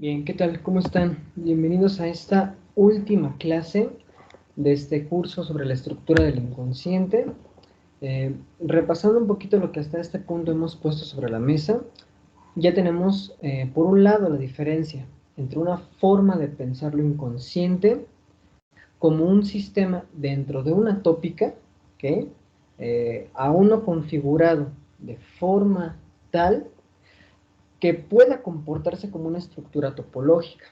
Bien, ¿qué tal? ¿Cómo están? Bienvenidos a esta última clase de este curso sobre la estructura del inconsciente. Repasando un poquito lo que hasta este punto hemos puesto sobre la mesa, ya tenemos por un lado la diferencia entre una forma de pensar lo inconsciente como un sistema dentro de una tópica, ¿ok? Aún no configurado de forma tal que pueda comportarse como una estructura topológica.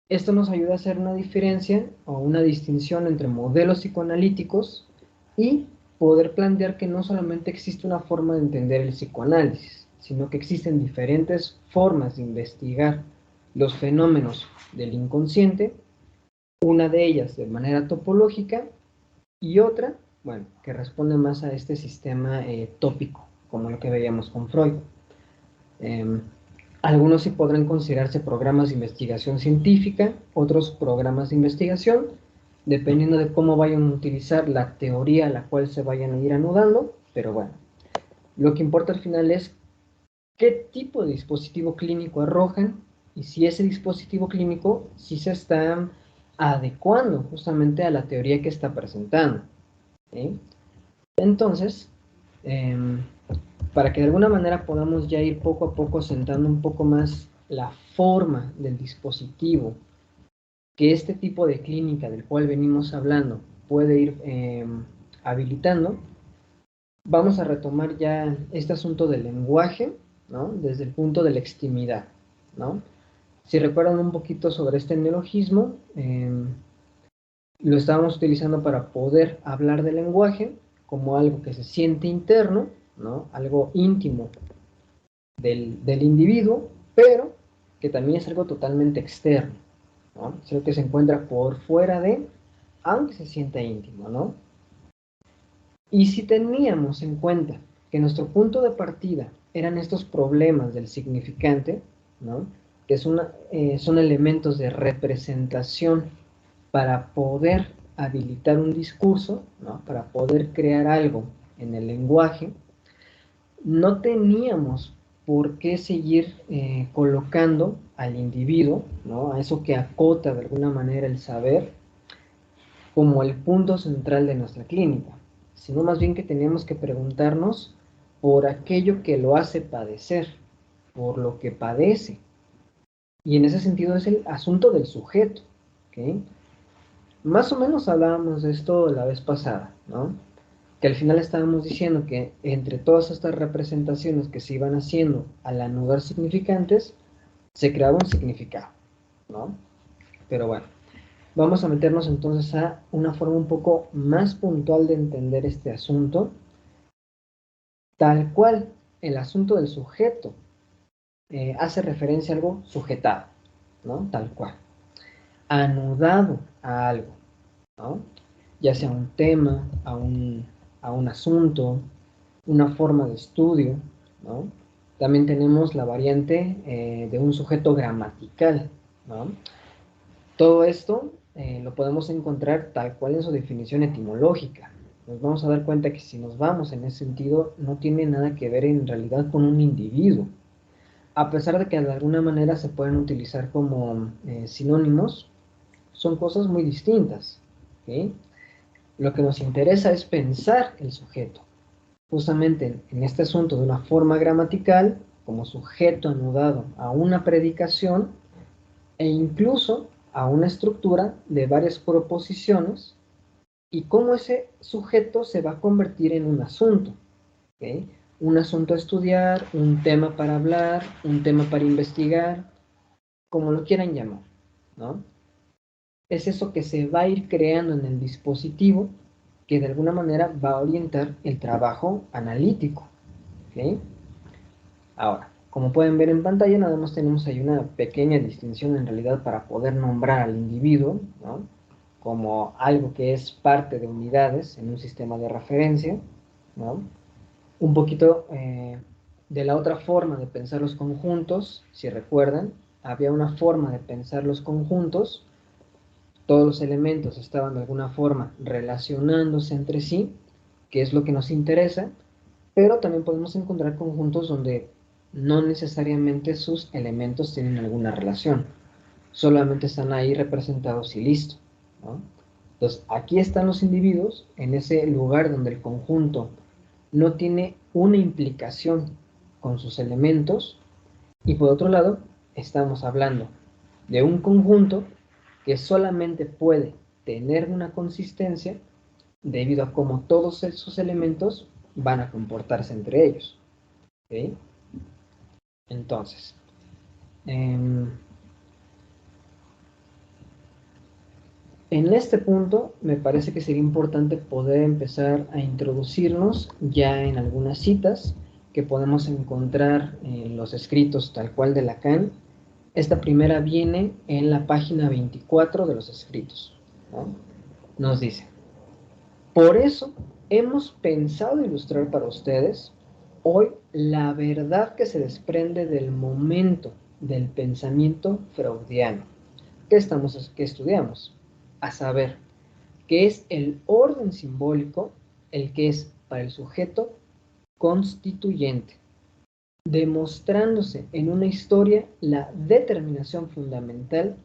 Esto nos ayuda a hacer una diferencia o una distinción entre modelos psicoanalíticos y poder plantear que no solamente existe una forma de entender el psicoanálisis, sino que existen diferentes formas de investigar los fenómenos del inconsciente, una de ellas de manera topológica y otra, bueno, que responde más a este sistema tópico, como lo que veíamos con Freud. Eh, Algunos sí podrán considerarse programas de investigación científica, otros programas de investigación, dependiendo de cómo vayan a utilizar la teoría a la cual se vayan a ir anudando, pero bueno, lo que importa al final es qué tipo de dispositivo clínico arrojan y si ese dispositivo clínico sí se está adecuando justamente a la teoría que está presentando. ¿Sí? Entonces, eh, para que de alguna manera podamos ya ir poco a poco sentando un poco más la forma del dispositivo que este tipo de clínica del cual venimos hablando puede ir habilitando, vamos a retomar ya este asunto del lenguaje, ¿no? Desde el punto de la extimidad, ¿no? Si recuerdan un poquito sobre este neologismo, lo estábamos utilizando para poder hablar del lenguaje como algo que se siente interno, ¿no? Algo íntimo del individuo, pero que también es algo totalmente externo, ¿no? Es algo que se encuentra por fuera de, aunque se sienta íntimo, ¿no? Y si teníamos en cuenta que nuestro punto de partida eran estos problemas del significante, ¿no? Que son elementos de representación para poder habilitar un discurso, ¿no? Para poder crear algo en el lenguaje, no teníamos por qué seguir colocando al individuo, ¿no? A eso que acota de alguna manera el saber, como el punto central de nuestra clínica, sino más bien que teníamos que preguntarnos por aquello que lo hace padecer, por lo que padece. Y en ese sentido es el asunto del sujeto, ¿ok? Más o menos hablábamos de esto la vez pasada, ¿no? Que al final estábamos diciendo que entre todas estas representaciones que se iban haciendo al anudar significantes, se creaba un significado, ¿no? Pero bueno, vamos a meternos entonces a una forma un poco más puntual de entender este asunto, tal cual el asunto del sujeto hace referencia a algo sujetado, ¿no? Tal cual, anudado a algo, ¿no? Ya sea un tema, a un asunto, una forma de estudio, ¿no? También tenemos la variante de un sujeto gramatical, ¿no? Todo esto lo podemos encontrar tal cual en su definición etimológica. Nos vamos a dar cuenta que si nos vamos en ese sentido, no tiene nada que ver en realidad con un individuo. A pesar de que de alguna manera se pueden utilizar como sinónimos, son cosas muy distintas. ¿Sí? Lo que nos interesa es pensar el sujeto. Justamente en este asunto de una forma gramatical, como sujeto anudado a una predicación e incluso a una estructura de varias proposiciones y cómo ese sujeto se va a convertir en un asunto. ¿Okay? Un asunto a estudiar, un tema para hablar, un tema para investigar, como lo quieran llamar, ¿no? Es eso que se va a ir creando en el dispositivo que de alguna manera va a orientar el trabajo analítico. ¿Okay? Ahora, como pueden ver en pantalla, nada más tenemos ahí una pequeña distinción en realidad para poder nombrar al individuo, ¿no? Como algo que es parte de unidades en un sistema de referencia, ¿no? Un poquito de la otra forma de pensar los conjuntos, si recuerdan, había una forma de pensar los conjuntos, todos los elementos estaban de alguna forma relacionándose entre sí, que es lo que nos interesa, pero también podemos encontrar conjuntos donde no necesariamente sus elementos tienen alguna relación, solamente están ahí representados y listo, ¿no? Entonces, aquí están los individuos en ese lugar donde el conjunto no tiene una implicación con sus elementos, y por otro lado, estamos hablando de un conjunto que solamente puede tener una consistencia debido a cómo todos esos elementos van a comportarse entre ellos. ¿Okay? Entonces, en este punto me parece que sería importante poder empezar a introducirnos ya en algunas citas que podemos encontrar en los escritos tal cual de Lacan. Esta primera viene en la página 24 de los escritos, ¿no? Nos dice: por eso hemos pensado ilustrar para ustedes hoy la verdad que se desprende del momento del pensamiento freudiano que estudiamos, a saber, que es el orden simbólico el que es para el sujeto constituyente, demostrándose en una historia la determinación fundamental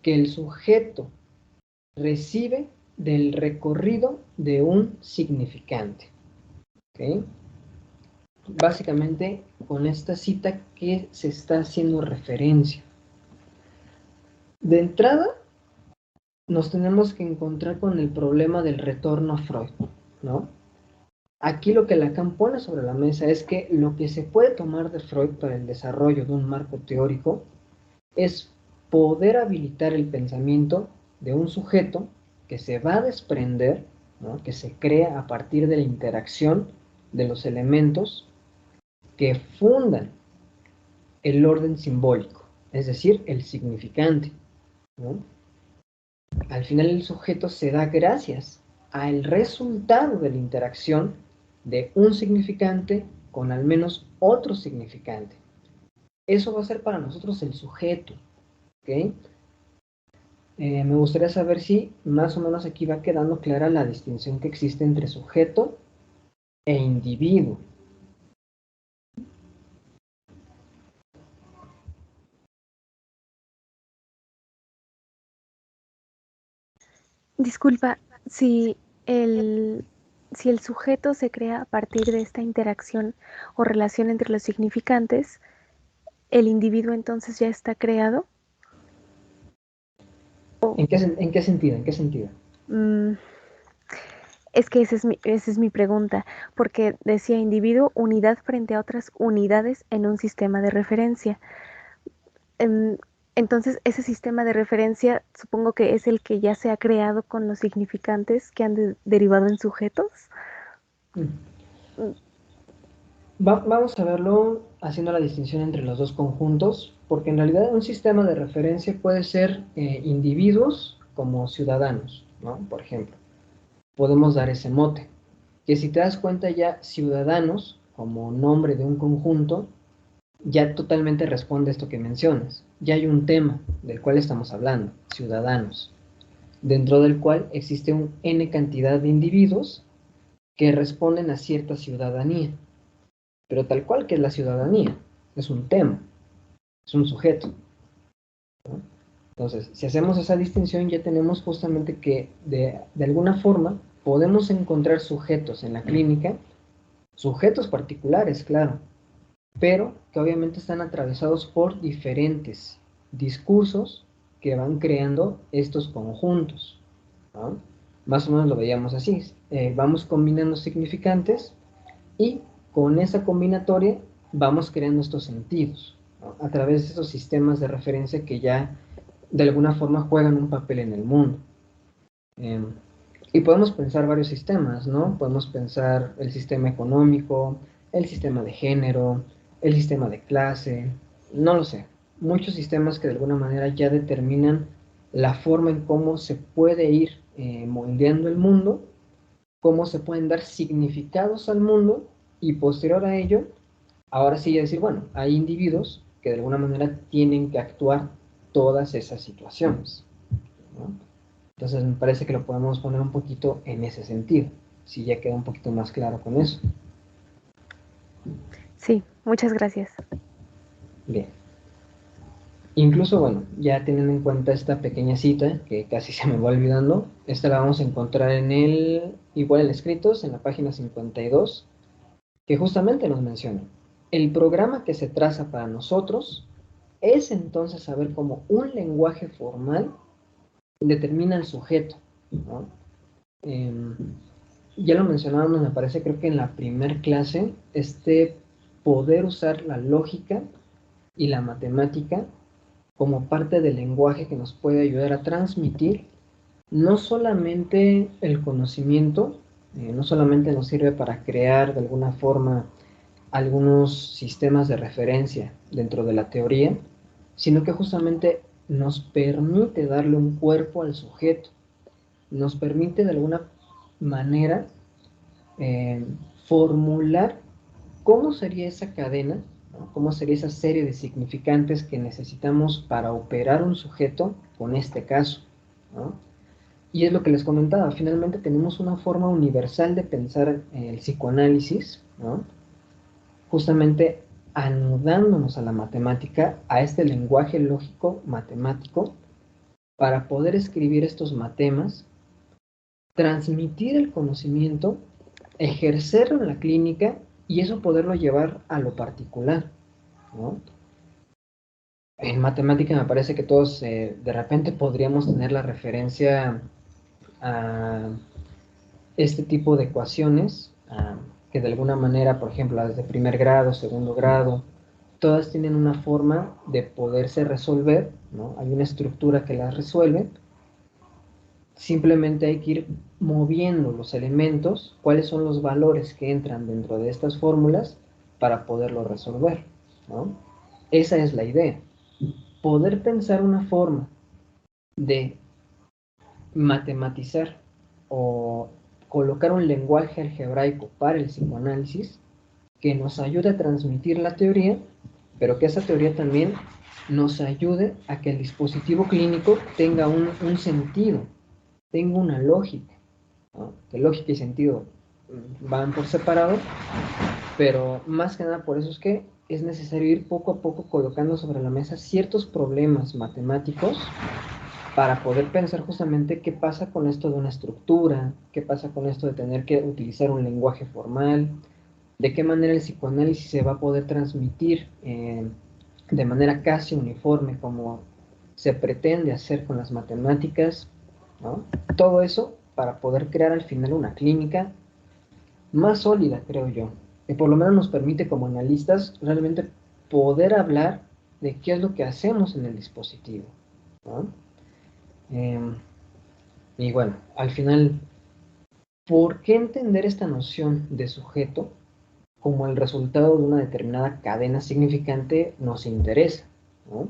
que el sujeto recibe del recorrido de un significante. ¿Okay? Básicamente, con esta cita, ¿qué se está haciendo referencia? De entrada, nos tenemos que encontrar con el problema del retorno a Freud, ¿no? Aquí lo que Lacan pone sobre la mesa es que lo que se puede tomar de Freud para el desarrollo de un marco teórico es poder habilitar el pensamiento de un sujeto que se va a desprender, ¿no? Que se crea a partir de la interacción de los elementos que fundan el orden simbólico, es decir, el significante, ¿no? Al final el sujeto se da gracias al resultado de la interacción de un significante con al menos otro significante. Eso va a ser para nosotros el sujeto, ¿ok? Me gustaría saber si más o menos aquí va quedando clara la distinción que existe entre sujeto e individuo. Disculpa, si el, si el sujeto se crea a partir de esta interacción o relación entre los significantes, ¿el individuo entonces ya está creado? ¿En qué sentido? ¿En qué sentido? Es que esa es mi pregunta, porque decía individuo, unidad frente a otras unidades en un sistema de referencia. Entonces, ese sistema de referencia supongo que es el que ya se ha creado con los significantes que han derivado en sujetos. Vamos a verlo haciendo la distinción entre los dos conjuntos, porque en realidad un sistema de referencia puede ser individuos como ciudadanos, ¿no? Por ejemplo, podemos dar ese mote, que si te das cuenta ya ciudadanos como nombre de un conjunto, ya totalmente responde a esto que mencionas. Ya hay un tema del cual estamos hablando, ciudadanos, dentro del cual existe un n cantidad de individuos que responden a cierta ciudadanía. Pero tal cual que es la ciudadanía, es un tema, es un sujeto, ¿no? Entonces, si hacemos esa distinción, ya tenemos justamente que de alguna forma podemos encontrar sujetos en la clínica, sujetos particulares, claro, pero que obviamente están atravesados por diferentes discursos que van creando estos conjuntos, ¿no? Más o menos lo veíamos así, vamos combinando significantes y con esa combinatoria vamos creando estos sentidos, ¿no? A través de estos sistemas de referencia que ya de alguna forma juegan un papel en el mundo. Eh, y podemos pensar varios sistemas, ¿no? Podemos pensar el sistema económico, el sistema de género, el sistema de clase, no lo sé. Muchos sistemas que de alguna manera ya determinan la forma en cómo se puede ir moldeando el mundo, cómo se pueden dar significados al mundo y posterior a ello, ahora sí decir, bueno, hay individuos que de alguna manera tienen que actuar todas esas situaciones, ¿no? Entonces me parece que lo podemos poner un poquito en ese sentido, si ya queda un poquito más claro con eso. Sí, muchas gracias. Bien. Incluso, bueno, ya teniendo en cuenta esta pequeña cita, que casi se me va olvidando, esta la vamos a encontrar igual en escritos, en la página 52, que justamente nos menciona, el programa que se traza para nosotros es entonces saber cómo un lenguaje formal determina el sujeto, ¿no? Eh, ya lo mencionábamos, me parece, creo que en la primer clase, poder usar la lógica y la matemática como parte del lenguaje que nos puede ayudar a transmitir no solamente el conocimiento, no solamente nos sirve para crear de alguna forma algunos sistemas de referencia dentro de la teoría, sino que justamente nos permite darle un cuerpo al sujeto, nos permite de alguna manera eh, formular cómo sería esa cadena, ¿no? Cómo sería esa serie de significantes que necesitamos para operar un sujeto con este caso, ¿no? Y es lo que les comentaba, finalmente tenemos una forma universal de pensar el psicoanálisis, ¿no? Justamente anudándonos a la matemática, a este lenguaje lógico matemático, para poder escribir estos matemas, transmitir el conocimiento, ejercerlo en la clínica y eso poderlo llevar a lo particular, ¿no? En matemática me parece que todos de repente podríamos tener la referencia a este tipo de ecuaciones que de alguna manera, por ejemplo, las de primer grado, segundo grado, todas tienen una forma de poderse resolver, ¿no? Hay una estructura que las resuelve. Simplemente hay que ir moviendo los elementos, cuáles son los valores que entran dentro de estas fórmulas para poderlo resolver, ¿no? Esa es la idea. Poder pensar una forma de matematizar o colocar un lenguaje algebraico para el psicoanálisis que nos ayude a transmitir la teoría, pero que esa teoría también nos ayude a que el dispositivo clínico tenga un sentido, tenga una lógica, ¿no? Que lógica y sentido van por separado, pero más que nada por eso es que es necesario ir poco a poco colocando sobre la mesa ciertos problemas matemáticos para poder pensar justamente qué pasa con esto de una estructura, qué pasa con esto de tener que utilizar un lenguaje formal, de qué manera el psicoanálisis se va a poder transmitir de manera casi uniforme como se pretende hacer con las matemáticas, ¿no? Todo eso para poder crear al final una clínica más sólida, creo yo, que por lo menos nos permite como analistas realmente poder hablar de qué es lo que hacemos en el dispositivo, ¿no? Eh, y bueno, al final, ¿por qué entender esta noción de sujeto como el resultado de una determinada cadena significante nos interesa, ¿no?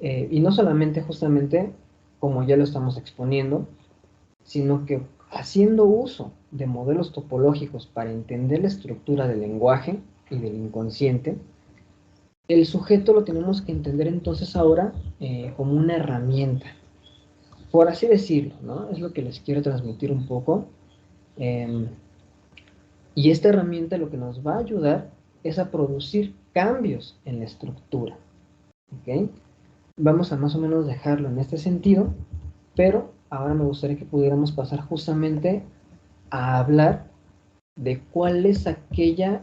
Y no solamente justamente, como ya lo estamos exponiendo, sino que haciendo uso de modelos topológicos para entender la estructura del lenguaje y del inconsciente, el sujeto lo tenemos que entender entonces ahora como una herramienta, por así decirlo, ¿no? Es lo que les quiero transmitir un poco. Eh, y esta herramienta lo que nos va a ayudar es a producir cambios en la estructura, ¿ok? Vamos a más o menos dejarlo en este sentido, pero ahora me gustaría que pudiéramos pasar justamente a hablar de cuál es aquella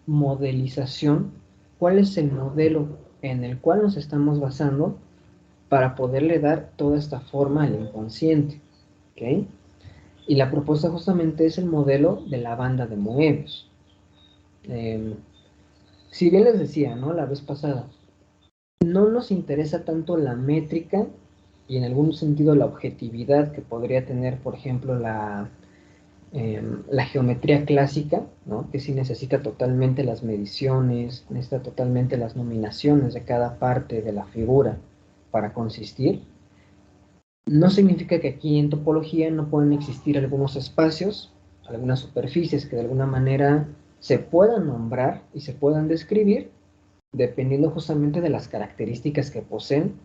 modelización, cuál es el modelo en el cual nos estamos basando para poderle dar toda esta forma al inconsciente, ¿ok? Y la propuesta justamente es el modelo de la banda de Moebius. Eh, si bien les decía, ¿no? La vez pasada, no nos interesa tanto la métrica y en algún sentido la objetividad que podría tener, por ejemplo, la geometría clásica, ¿no? Que sí necesita totalmente las mediciones, necesita totalmente las nominaciones de cada parte de la figura para consistir. No significa que aquí en topología no puedan existir algunos espacios, algunas superficies que de alguna manera se puedan nombrar y se puedan describir dependiendo justamente de las características que poseen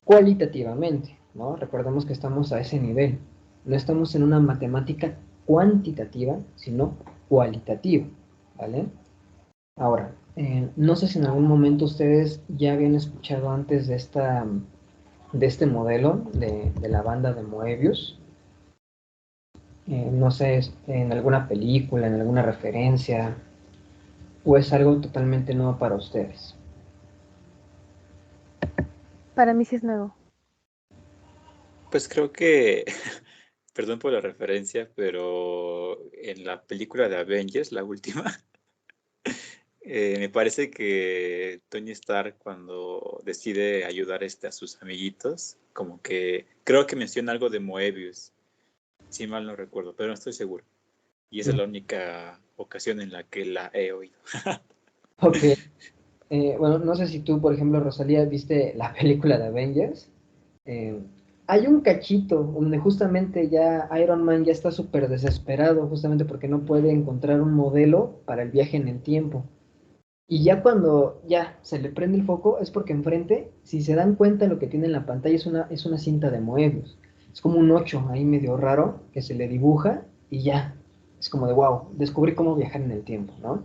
cualitativamente, ¿no? Recordemos que estamos a ese nivel. No estamos en una matemática cuantitativa, sino cualitativa, ¿vale? Ahora, No sé si en algún momento ustedes ya habían escuchado antes de este modelo de la banda de Moebius. No sé, en alguna película, en alguna referencia, o es algo totalmente nuevo para ustedes. Para mí sí es nuevo. Pues creo que, perdón por la referencia, pero en la película de Avengers, la última, me parece que Tony Stark cuando decide ayudar a sus amiguitos, como que creo que menciona algo de Moebius, si mal no recuerdo, pero no estoy seguro. Y esa es la única ocasión en la que la he oído. Ok, bueno, no sé si tú, por ejemplo, Rosalía, viste la película de Avengers. Eh, Hay un cachito donde justamente ya Iron Man ya está súper desesperado, justamente porque no puede encontrar un modelo para el viaje en el tiempo. Y ya cuando ya se le prende el foco es porque enfrente, si se dan cuenta, lo que tiene en la pantalla es una cinta de Moebius. Es como un 8 ahí medio raro que se le dibuja y ya. Es como de wow, descubrí cómo viajar en el tiempo, ¿no?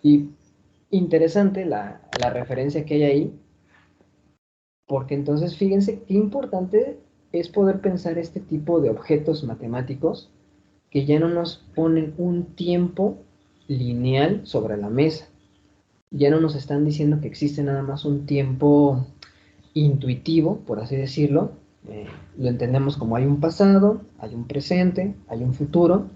Y interesante la referencia que hay ahí, porque entonces fíjense qué importante es poder pensar este tipo de objetos matemáticos que ya no nos ponen un tiempo lineal sobre la mesa. Ya no nos están diciendo que existe nada más un tiempo intuitivo, por así decirlo. Lo entendemos como hay un pasado, hay un presente, hay un futuro,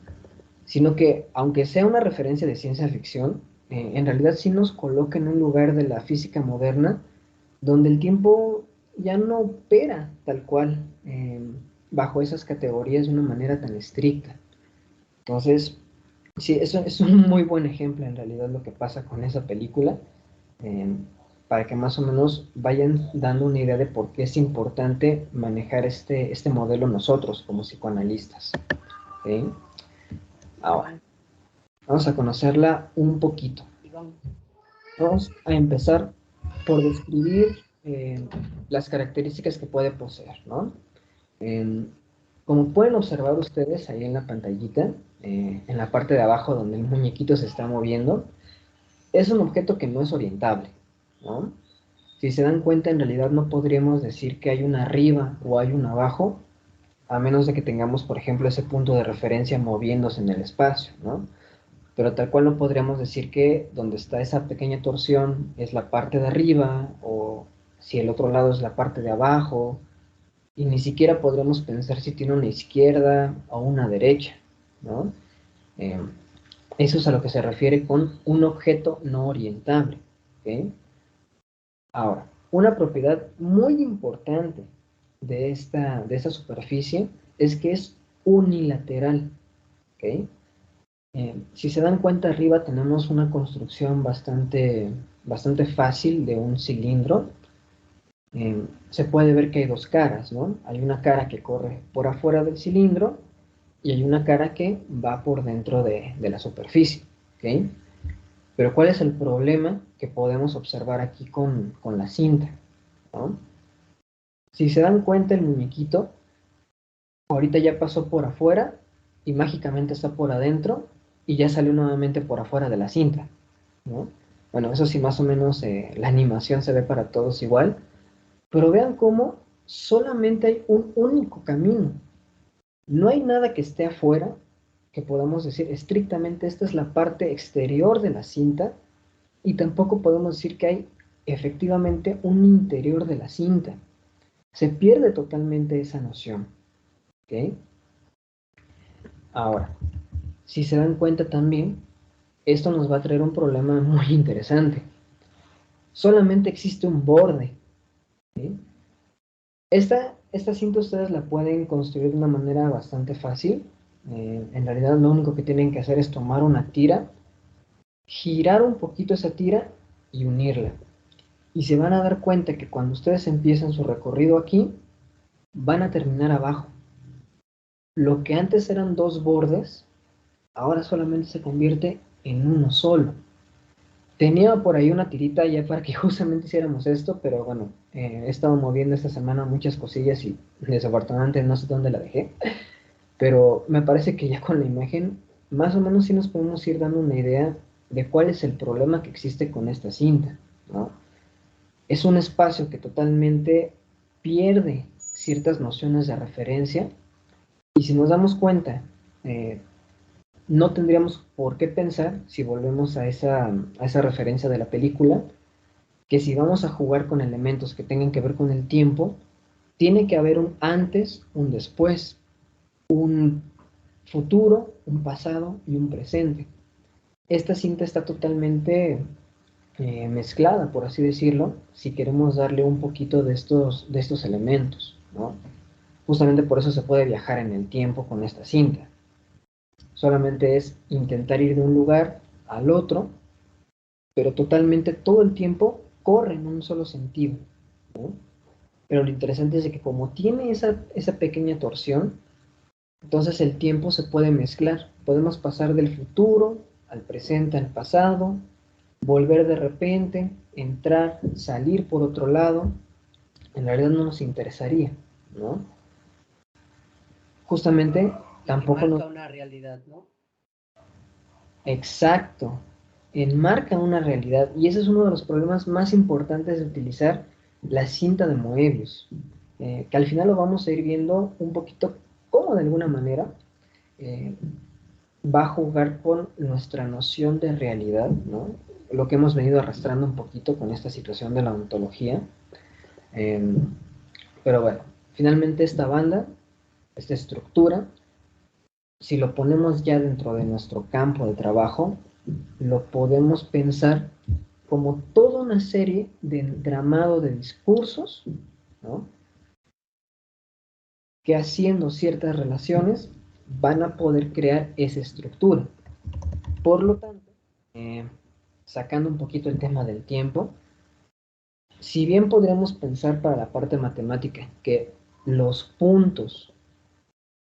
sino que aunque sea una referencia de ciencia ficción, en realidad sí nos coloca en un lugar de la física moderna donde el tiempo ya no opera tal cual bajo esas categorías de una manera tan estricta. Entonces, sí, eso es un muy buen ejemplo en realidad lo que pasa con esa película, eh, para que más o menos vayan dando una idea de por qué es importante manejar este modelo nosotros como psicoanalistas. ¿Ok? Ahora, vamos a conocerla un poquito. Vamos a empezar por describir las características que puede poseer, ¿no? Eh, Como pueden observar ustedes ahí en la pantallita, en la parte de abajo donde el muñequito se está moviendo, es un objeto que no es orientable, ¿no? Si se dan cuenta, en realidad no podríamos decir que hay un arriba o hay un abajo, a menos de que tengamos, por ejemplo, ese punto de referencia moviéndose en el espacio, ¿no? Pero tal cual no podríamos decir que donde está esa pequeña torsión es la parte de arriba o si el otro lado es la parte de abajo, y ni siquiera podremos pensar si tiene una izquierda o una derecha, ¿no? Eh, Eso es a lo que se refiere con un objeto no orientable, ¿ok? Ahora, una propiedad muy importante de esta superficie es que es unilateral, ¿ok? Si se dan cuenta, arriba tenemos una construcción bastante fácil de un cilindro. Se puede ver que hay dos caras, ¿no? Hay una cara que corre por afuera del cilindro y hay una cara que va por dentro de la superficie, ¿ok? Pero ¿cuál es el problema que podemos observar aquí con la cinta, ¿no? Si se dan cuenta, el muñequito ahorita ya pasó por afuera y mágicamente está por adentro y ya salió nuevamente por afuera de la cinta, ¿no? Bueno, eso sí, más o menos la animación se ve para todos igual, pero vean cómo solamente hay un único camino. No hay nada que esté afuera que podamos decir estrictamente esta es la parte exterior de la cinta y tampoco podemos decir que hay efectivamente un interior de la cinta. Se pierde totalmente esa noción, ¿ok? Ahora, si se dan cuenta también, esto nos va a traer un problema muy interesante. Solamente existe un borde, ¿sí? Esta cinta ustedes la pueden construir de una manera bastante fácil. En realidad lo único que tienen que hacer es tomar una tira, girar un poquito esa tira y unirla. Y se van a dar cuenta que cuando ustedes empiezan su recorrido aquí, van a terminar abajo. Lo que antes eran dos bordes, ahora solamente se convierte en uno solo. Tenía por ahí una tirita ya para que justamente hiciéramos esto, pero bueno, he estado moviendo esta semana muchas cosillas y desafortunadamente no sé dónde la dejé. Pero me parece que ya con la imagen, más o menos sí nos podemos ir dando una idea de cuál es el problema que existe con esta cinta, ¿no? Es un espacio que totalmente pierde ciertas nociones de referencia, y si nos damos cuenta, no tendríamos por qué pensar, si volvemos a esa referencia de la película, que si vamos a jugar con elementos que tengan que ver con el tiempo, tiene que haber un antes, un después, un futuro, un pasado y un presente. Esta cinta está totalmente mezclada, por así decirlo, si queremos darle un poquito de estos elementos, ¿no? Justamente por eso se puede viajar en el tiempo con esta cinta. Solamente es intentar ir de un lugar al otro, pero totalmente todo el tiempo corre en un solo sentido, ¿no? Pero lo interesante es de que como tiene esa pequeña torsión, entonces el tiempo se puede mezclar. Podemos pasar del futuro al presente, al pasado, volver de repente, entrar, salir por otro lado. En realidad no nos interesaría, ¿no? Justamente tampoco nos... Marca una realidad, ¿no? Exacto, enmarca una realidad, y ese es uno de los problemas más importantes de utilizar la cinta de Moebius, que al final lo vamos a ir viendo un poquito cómo de alguna manera eh, va a jugar con nuestra noción de realidad, ¿no? Lo que hemos venido arrastrando un poquito con esta situación de la ontología. Eh, pero bueno, finalmente esta banda, esta estructura, si lo ponemos ya dentro de nuestro campo de trabajo, lo podemos pensar como toda una serie de entramado de discursos, ¿no? Que haciendo ciertas relaciones van a poder crear esa estructura. Por lo tanto, sacando un poquito el tema del tiempo, si bien podríamos pensar para la parte matemática que los puntos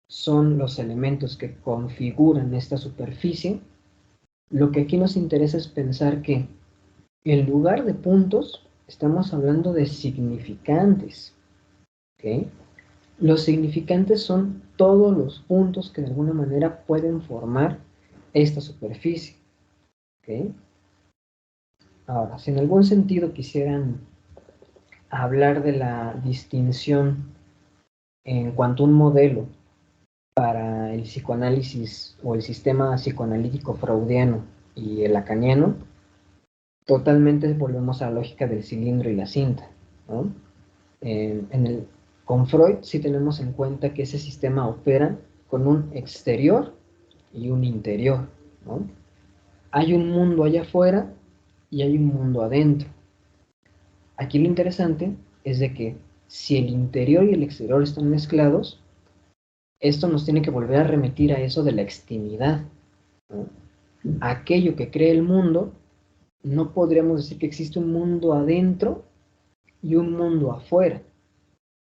son los elementos que configuran esta superficie, lo que aquí nos interesa es pensar que en lugar de puntos, estamos hablando de significantes, ¿ok? Los significantes son todos los puntos que de alguna manera pueden formar esta superficie, ¿ok? Ahora, si en algún sentido quisieran hablar de la distinción en cuanto a un modelo para el psicoanálisis o el sistema psicoanalítico freudiano y el lacaniano, totalmente volvemos a la lógica del cilindro y la cinta, ¿no? Con Freud sí tenemos en cuenta que ese sistema opera con un exterior y un interior, ¿no? Hay un mundo allá afuera y hay un mundo adentro. Aquí lo interesante es de que si el interior y el exterior están mezclados, esto nos tiene que volver a remitir a eso de la extimidad, ¿no? Aquello que crea el mundo, no podríamos decir que existe un mundo adentro y un mundo afuera,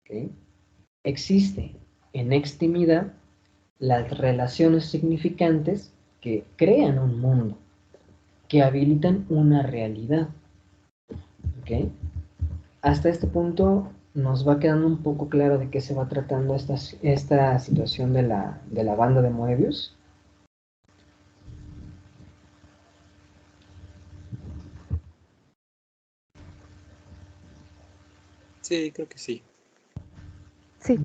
¿okay? Existe en extimidad las relaciones significantes que crean un mundo, que habilitan una realidad, ¿okay? Hasta este punto nos va quedando un poco claro de qué se va tratando esta situación de la banda de Moebius. Sí, creo que sí. Sí,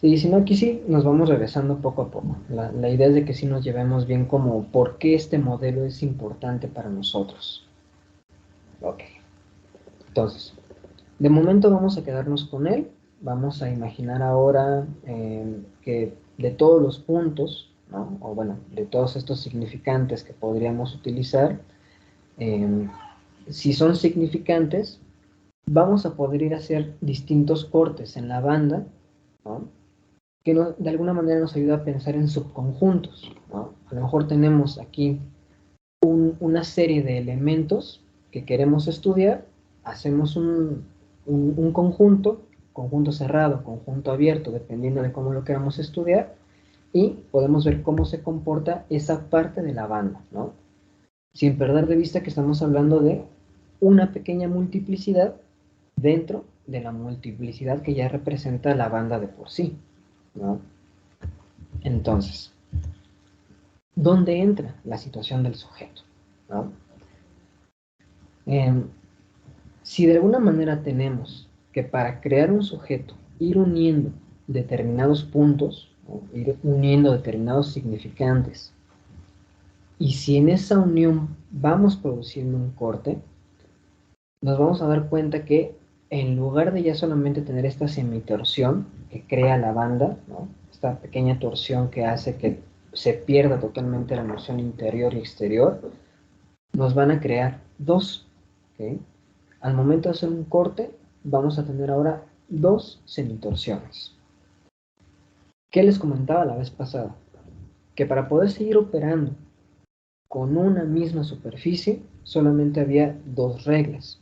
Sí, si no, aquí sí nos vamos regresando poco a poco. La idea es de que sí nos llevemos bien como por qué este modelo es importante para nosotros. Ok, entonces, de momento vamos a quedarnos con él. Vamos a imaginar ahora que de todos los puntos, ¿no? O bueno, de todos estos significantes que podríamos utilizar, eh, si son significantes, vamos a poder ir a hacer distintos cortes en la banda, ¿no? Que de alguna manera nos ayuda a pensar en subconjuntos, ¿no? A lo mejor tenemos aquí una serie de elementos que queremos estudiar, hacemos un conjunto cerrado, conjunto abierto, dependiendo de cómo lo queramos estudiar, y podemos ver cómo se comporta esa parte de la banda, ¿no? Sin perder de vista que estamos hablando de una pequeña multiplicidad dentro de la multiplicidad que ya representa la banda de por sí, ¿no? Entonces, ¿dónde entra la situación del sujeto? ¿no? Si de alguna manera tenemos que para crear un sujeto ir uniendo determinados puntos, ¿no? Ir uniendo determinados significantes, y si en esa unión vamos produciendo un corte, nos vamos a dar cuenta que en lugar de ya solamente tener esta semitorsión que crea la banda, ¿no? Esta pequeña torsión que hace que se pierda totalmente la noción interior y exterior, nos van a crear dos, ¿okay? Al momento de hacer un corte, vamos a tener ahora dos semitorsiones. ¿Qué les comentaba la vez pasada? Que para poder seguir operando con una misma superficie, solamente había dos reglas.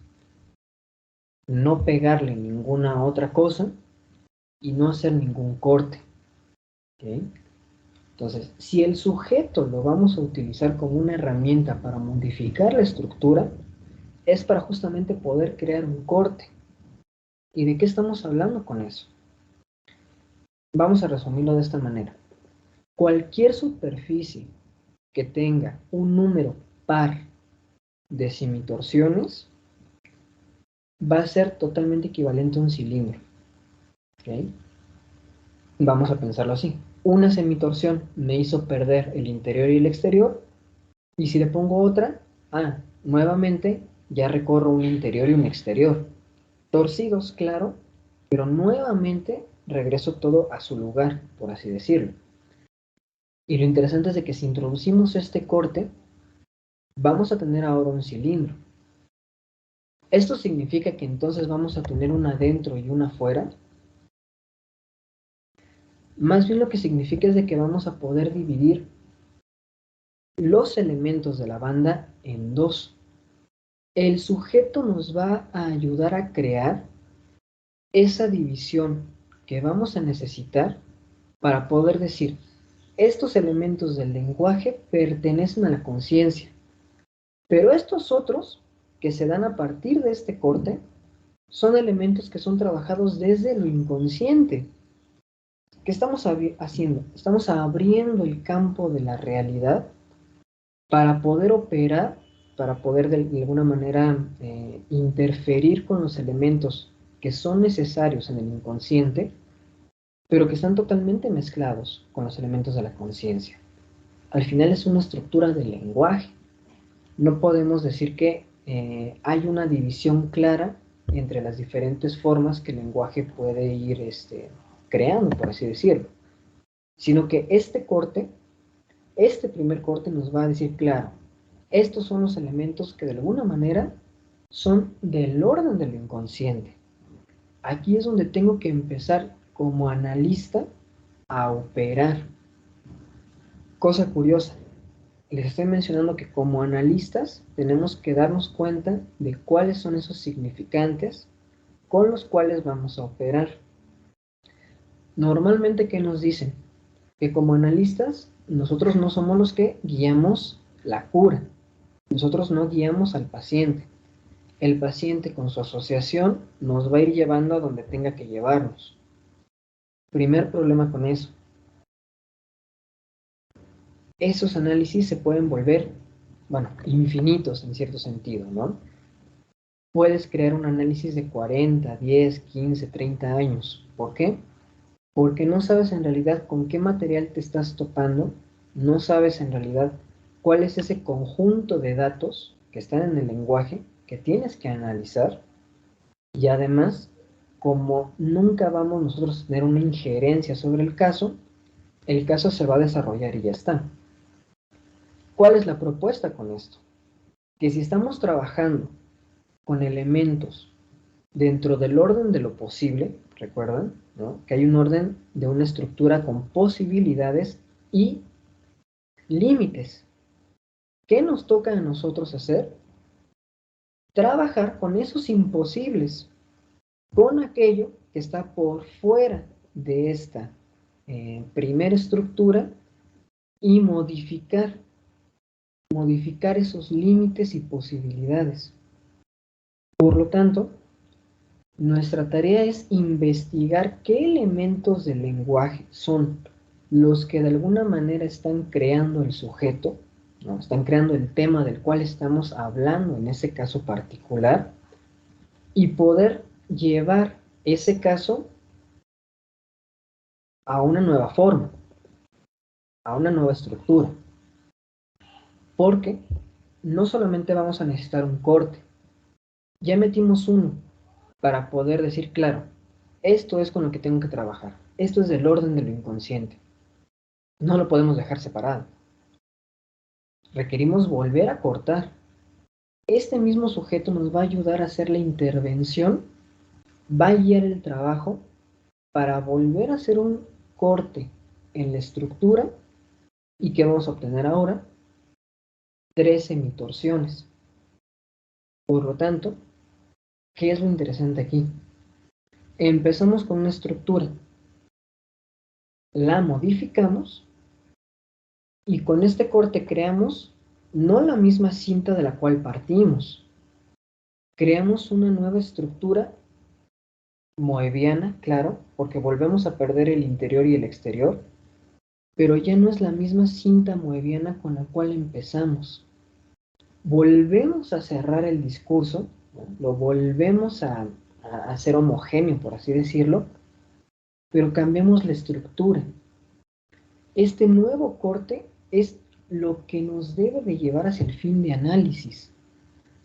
No pegarle ninguna otra cosa y no hacer ningún corte. ¿Okay? Entonces, si el sujeto lo vamos a utilizar como una herramienta para modificar la estructura, es para justamente poder crear un corte. ¿Y de qué estamos hablando con eso? Vamos a resumirlo de esta manera. Cualquier superficie que tenga un número par de semitorsiones va a ser totalmente equivalente a un cilindro. ¿Okay? Vamos a pensarlo así. Una semitorsión me hizo perder el interior y el exterior, y si le pongo otra, nuevamente ya recorro un interior y un exterior. Torcidos, claro, pero nuevamente regreso todo a su lugar, por así decirlo. Y lo interesante es de que si introducimos este corte, vamos a tener ahora un cilindro. ¿Esto significa que entonces vamos a tener una adentro y una afuera? Más bien lo que significa es de que vamos a poder dividir los elementos de la banda en dos. El sujeto nos va a ayudar a crear esa división que vamos a necesitar para poder decir, estos elementos del lenguaje pertenecen a la conciencia, pero estos otros que se dan a partir de este corte son elementos que son trabajados desde lo inconsciente. ¿Qué estamos haciendo? Estamos abriendo el campo de la realidad para poder operar, para poder de alguna manera interferir con los elementos que son necesarios en el inconsciente, pero que están totalmente mezclados con los elementos de la conciencia. Al final es una estructura del lenguaje. No podemos decir que hay una división clara entre las diferentes formas que el lenguaje puede ir creando, por así decirlo, sino que este primer corte nos va a decir, claro, estos son los elementos que de alguna manera son del orden del inconsciente. Aquí es donde tengo que empezar como analista a operar. Cosa curiosa, les estoy mencionando que como analistas tenemos que darnos cuenta de cuáles son esos significantes con los cuales vamos a operar. Normalmente, ¿qué nos dicen? Que como analistas nosotros no somos los que guiamos la cura. Nosotros no guiamos al paciente. El paciente con su asociación nos va a ir llevando a donde tenga que llevarnos. Primer problema con eso. Esos análisis se pueden volver, infinitos en cierto sentido, ¿no? Puedes crear un análisis de 40, 10, 15, 30 años. ¿Por qué? Porque no sabes en realidad con qué material te estás topando, no sabes en realidad cuál es ese conjunto de datos que están en el lenguaje que tienes que analizar, y además, como nunca vamos nosotros a tener una injerencia sobre el caso se va a desarrollar y ya está. ¿Cuál es la propuesta con esto? Que si estamos trabajando con elementos dentro del orden de lo posible, recuerdan, ¿no? Que hay un orden de una estructura con posibilidades y límites. ¿Qué nos toca a nosotros hacer? Trabajar con esos imposibles, con aquello que está por fuera de esta primera estructura, y modificar esos límites y posibilidades. Por lo tanto, nuestra tarea es investigar qué elementos del lenguaje son los que de alguna manera están creando el sujeto ¿no? Están creando el tema del cual estamos hablando en ese caso particular y poder llevar ese caso a una nueva forma, a una nueva estructura. Porque no solamente vamos a necesitar un corte, ya metimos uno para poder decir, claro, esto es con lo que tengo que trabajar, esto es del orden de lo inconsciente, no lo podemos dejar separado. Requerimos volver a cortar. Este mismo sujeto nos va a ayudar a hacer la intervención, va a guiar el trabajo para volver a hacer un corte en la estructura y ¿qué vamos a obtener ahora? 3 semitorsiones. Por lo tanto, ¿qué es lo interesante aquí? Empezamos con una estructura, la modificamos y con este corte creamos no la misma cinta de la cual partimos, creamos una nueva estructura moebiana, claro, porque volvemos a perder el interior y el exterior, pero ya no es la misma cinta moebiana con la cual empezamos. Volvemos a cerrar el discurso, lo volvemos a hacer homogéneo, por así decirlo, pero cambiamos la estructura. Este nuevo corte es lo que nos debe de llevar hacia el fin de análisis,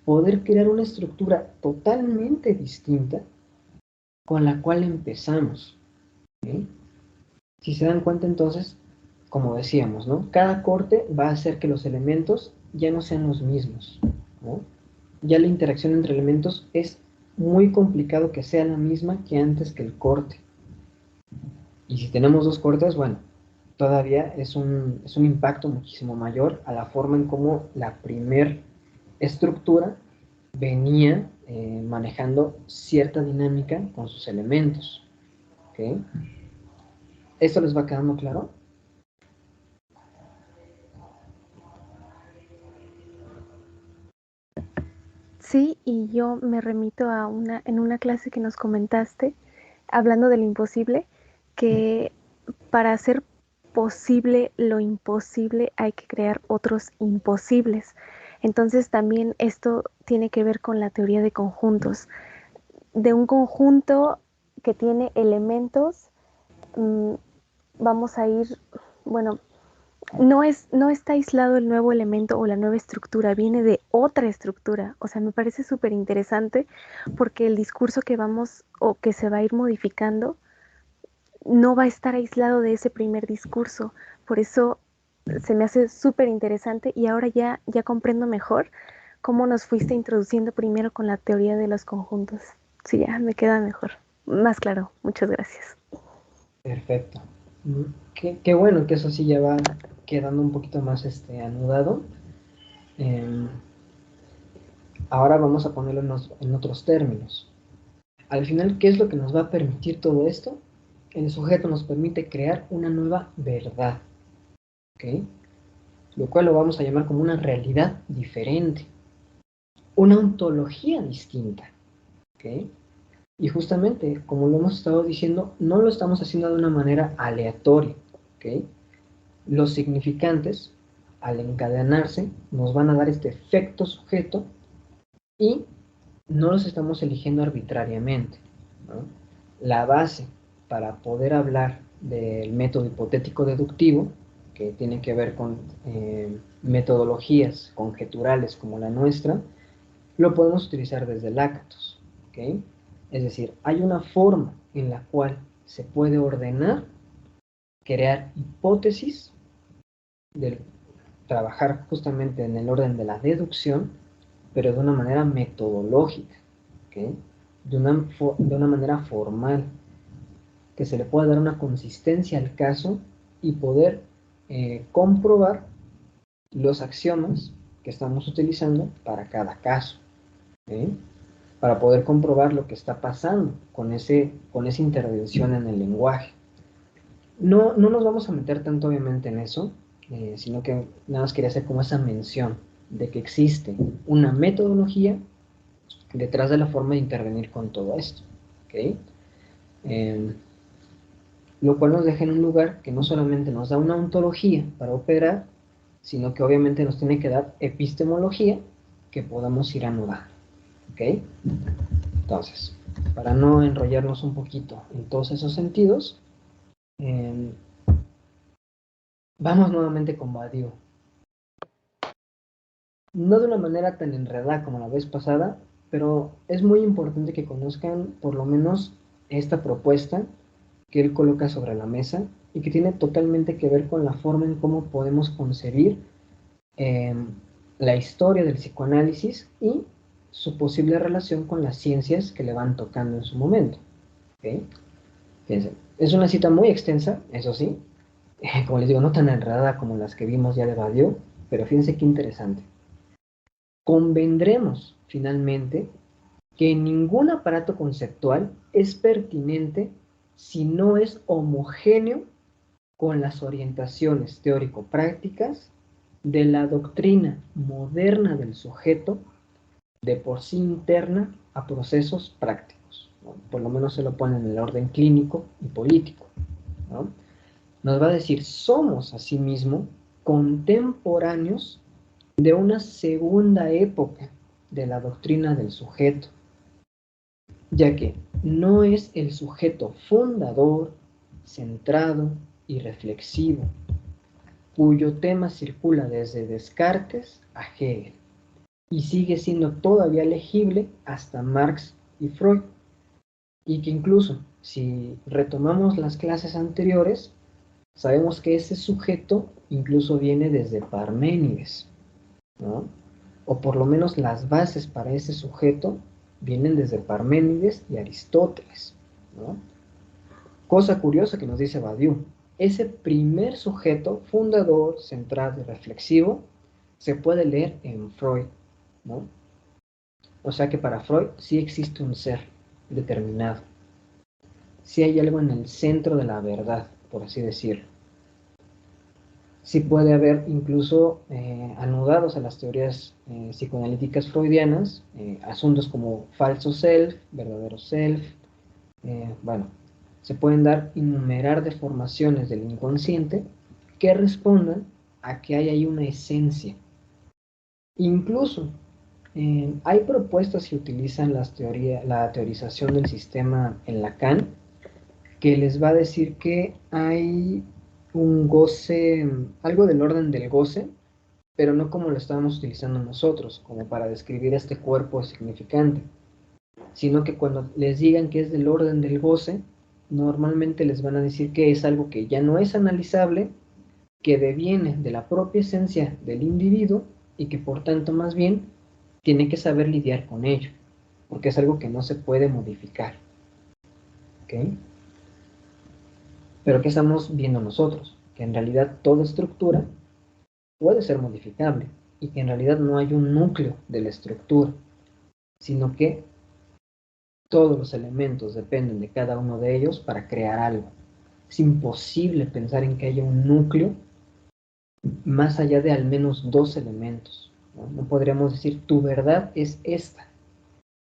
poder crear una estructura totalmente distinta con la cual empezamos. ¿Sí? Si se dan cuenta entonces, como decíamos, ¿no? Cada corte va a hacer que los elementos ya no sean los mismos, ¿no? Ya la interacción entre elementos es muy complicado que sea la misma que antes que el corte. Y si tenemos 2 cortes, bueno, todavía es un impacto muchísimo mayor a la forma en cómo la primer estructura venía manejando cierta dinámica con sus elementos. ¿Okay? ¿Esto les va quedando claro? Sí, y yo me remito a en una clase que nos comentaste, hablando del imposible, que para hacer posible lo imposible hay que crear otros imposibles. Entonces también esto tiene que ver con la teoría de conjuntos. De un conjunto que tiene elementos, vamos a ir, bueno, no está aislado el nuevo elemento o la nueva estructura, viene de otra estructura. O sea, me parece súper interesante porque el discurso que vamos o que se va a ir modificando no va a estar aislado de ese primer discurso. Por eso se me hace súper interesante y ahora ya comprendo mejor cómo nos fuiste introduciendo primero con la teoría de los conjuntos. Sí, ya me queda mejor, más claro. Muchas gracias. Perfecto. Qué bueno que eso sí ya va quedando un poquito más anudado. Ahora vamos a ponerlo en otros términos. Al final, ¿qué es lo que nos va a permitir todo esto? El sujeto nos permite crear una nueva verdad, ¿ok? Lo cual lo vamos a llamar como una realidad diferente, una ontología distinta, ¿ok? Y justamente, como lo hemos estado diciendo, no lo estamos haciendo de una manera aleatoria, ¿ok? Los significantes, al encadenarse, nos van a dar este efecto sujeto y no los estamos eligiendo arbitrariamente, ¿no? La base para poder hablar del método hipotético deductivo, que tiene que ver con metodologías conjeturales como la nuestra, lo podemos utilizar desde Lakatos, ¿ok? Es decir, hay una forma en la cual se puede ordenar, crear hipótesis, de trabajar justamente en el orden de la deducción, pero de una manera metodológica, ¿okay? de una manera formal, que se le pueda dar una consistencia al caso y poder comprobar los axiomas que estamos utilizando para cada caso, ¿okay? Para poder comprobar lo que está pasando con esa intervención en el lenguaje. No nos vamos a meter tanto obviamente en eso, sino que nada más quería hacer como esa mención de que existe una metodología detrás de la forma de intervenir con todo esto, ¿okay? Lo cual nos deja en un lugar que no solamente nos da una ontología para operar, sino que obviamente nos tiene que dar epistemología que podamos ir anudando. ¿Ok? Entonces, para no enrollarnos un poquito en todos esos sentidos, vamos nuevamente con Badiou. No de una manera tan enredada como la vez pasada, pero es muy importante que conozcan por lo menos esta propuesta que él coloca sobre la mesa y que tiene totalmente que ver con la forma en cómo podemos concebir la historia del psicoanálisis y su posible relación con las ciencias que le van tocando en su momento. ¿Okay? Fíjense, es una cita muy extensa, eso sí, como les digo, no tan enredada como las que vimos ya de Badiou, pero fíjense qué interesante. Convendremos, finalmente, que ningún aparato conceptual es pertinente si no es homogéneo con las orientaciones teórico-prácticas de la doctrina moderna del sujeto, de por sí interna a procesos prácticos. ¿No? Por lo menos se lo pone en el orden clínico y político. ¿No? Nos va a decir, somos asimismo contemporáneos de una segunda época de la doctrina del sujeto, ya que no es el sujeto fundador, centrado y reflexivo, cuyo tema circula desde Descartes a Hegel, y sigue siendo todavía legible hasta Marx y Freud, y que incluso si retomamos las clases anteriores, sabemos que ese sujeto incluso viene desde Parménides, ¿no? O por lo menos las bases para ese sujeto vienen desde Parménides y Aristóteles, ¿no? Cosa curiosa que nos dice Badiou, ese primer sujeto fundador, centrado y reflexivo se puede leer en Freud, ¿no? O sea que para Freud sí existe un ser determinado, sí hay algo en el centro de la verdad, por así decirlo. Sí puede haber incluso anudados a las teorías psicoanalíticas freudianas, asuntos como falso self, verdadero self, bueno, se pueden dar innumerar deformaciones del inconsciente que respondan a que hay ahí una esencia. Incluso hay propuestas que utilizan la teorización del sistema en Lacan, que les va a decir que hay un goce, algo del orden del goce, pero no como lo estábamos utilizando nosotros, como para describir este cuerpo significante, sino que cuando les digan que es del orden del goce, normalmente les van a decir que es algo que ya no es analizable, que deviene de la propia esencia del individuo y que por tanto más bien tiene que saber lidiar con ello, porque es algo que no se puede modificar. ¿Ok? Pero ¿qué estamos viendo nosotros? Que en realidad toda estructura puede ser modificable y que en realidad no hay un núcleo de la estructura, sino que todos los elementos dependen de cada uno de ellos para crear algo. Es imposible pensar en que haya un núcleo más allá de al menos dos elementos. No podríamos decir, tu verdad es esta.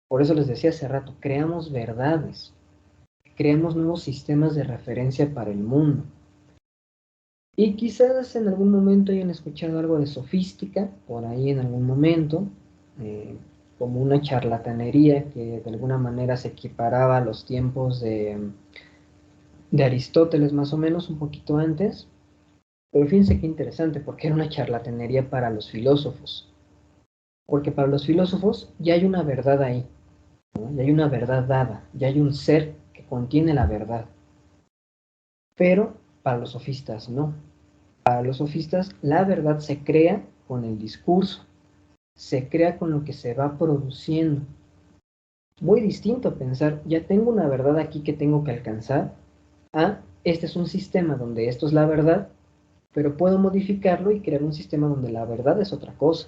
Por eso les decía hace rato, creamos verdades, creamos nuevos sistemas de referencia para el mundo. Y quizás en algún momento hayan escuchado algo de sofística, por ahí en algún momento, como una charlatanería que de alguna manera se equiparaba a los tiempos de Aristóteles más o menos, un poquito antes. Pero fíjense qué interesante, porque era una charlatanería para los filósofos. Porque para los filósofos ya hay una verdad ahí, ¿no? Ya hay una verdad dada, ya hay un ser que contiene la verdad. Pero para los sofistas no. Para los sofistas la verdad se crea con el discurso, se crea con lo que se va produciendo. Muy distinto a pensar, ya tengo una verdad aquí que tengo que alcanzar, a este es un sistema donde esto es la verdad, pero puedo modificarlo y crear un sistema donde la verdad es otra cosa,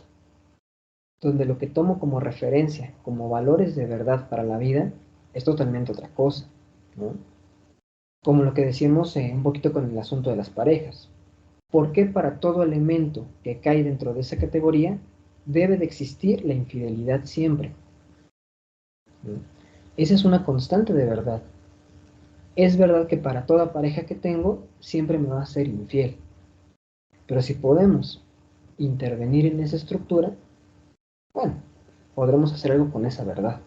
donde lo que tomo como referencia, como valores de verdad para la vida, es totalmente otra cosa, ¿no? Como lo que decíamos un poquito con el asunto de las parejas. ¿Por qué para todo elemento que cae dentro de esa categoría debe de existir la infidelidad siempre? ¿No? Esa es una constante de verdad. Es verdad que para toda pareja que tengo siempre me va a ser infiel. Pero si podemos intervenir en esa estructura, bueno, podremos hacer algo con esa verdad.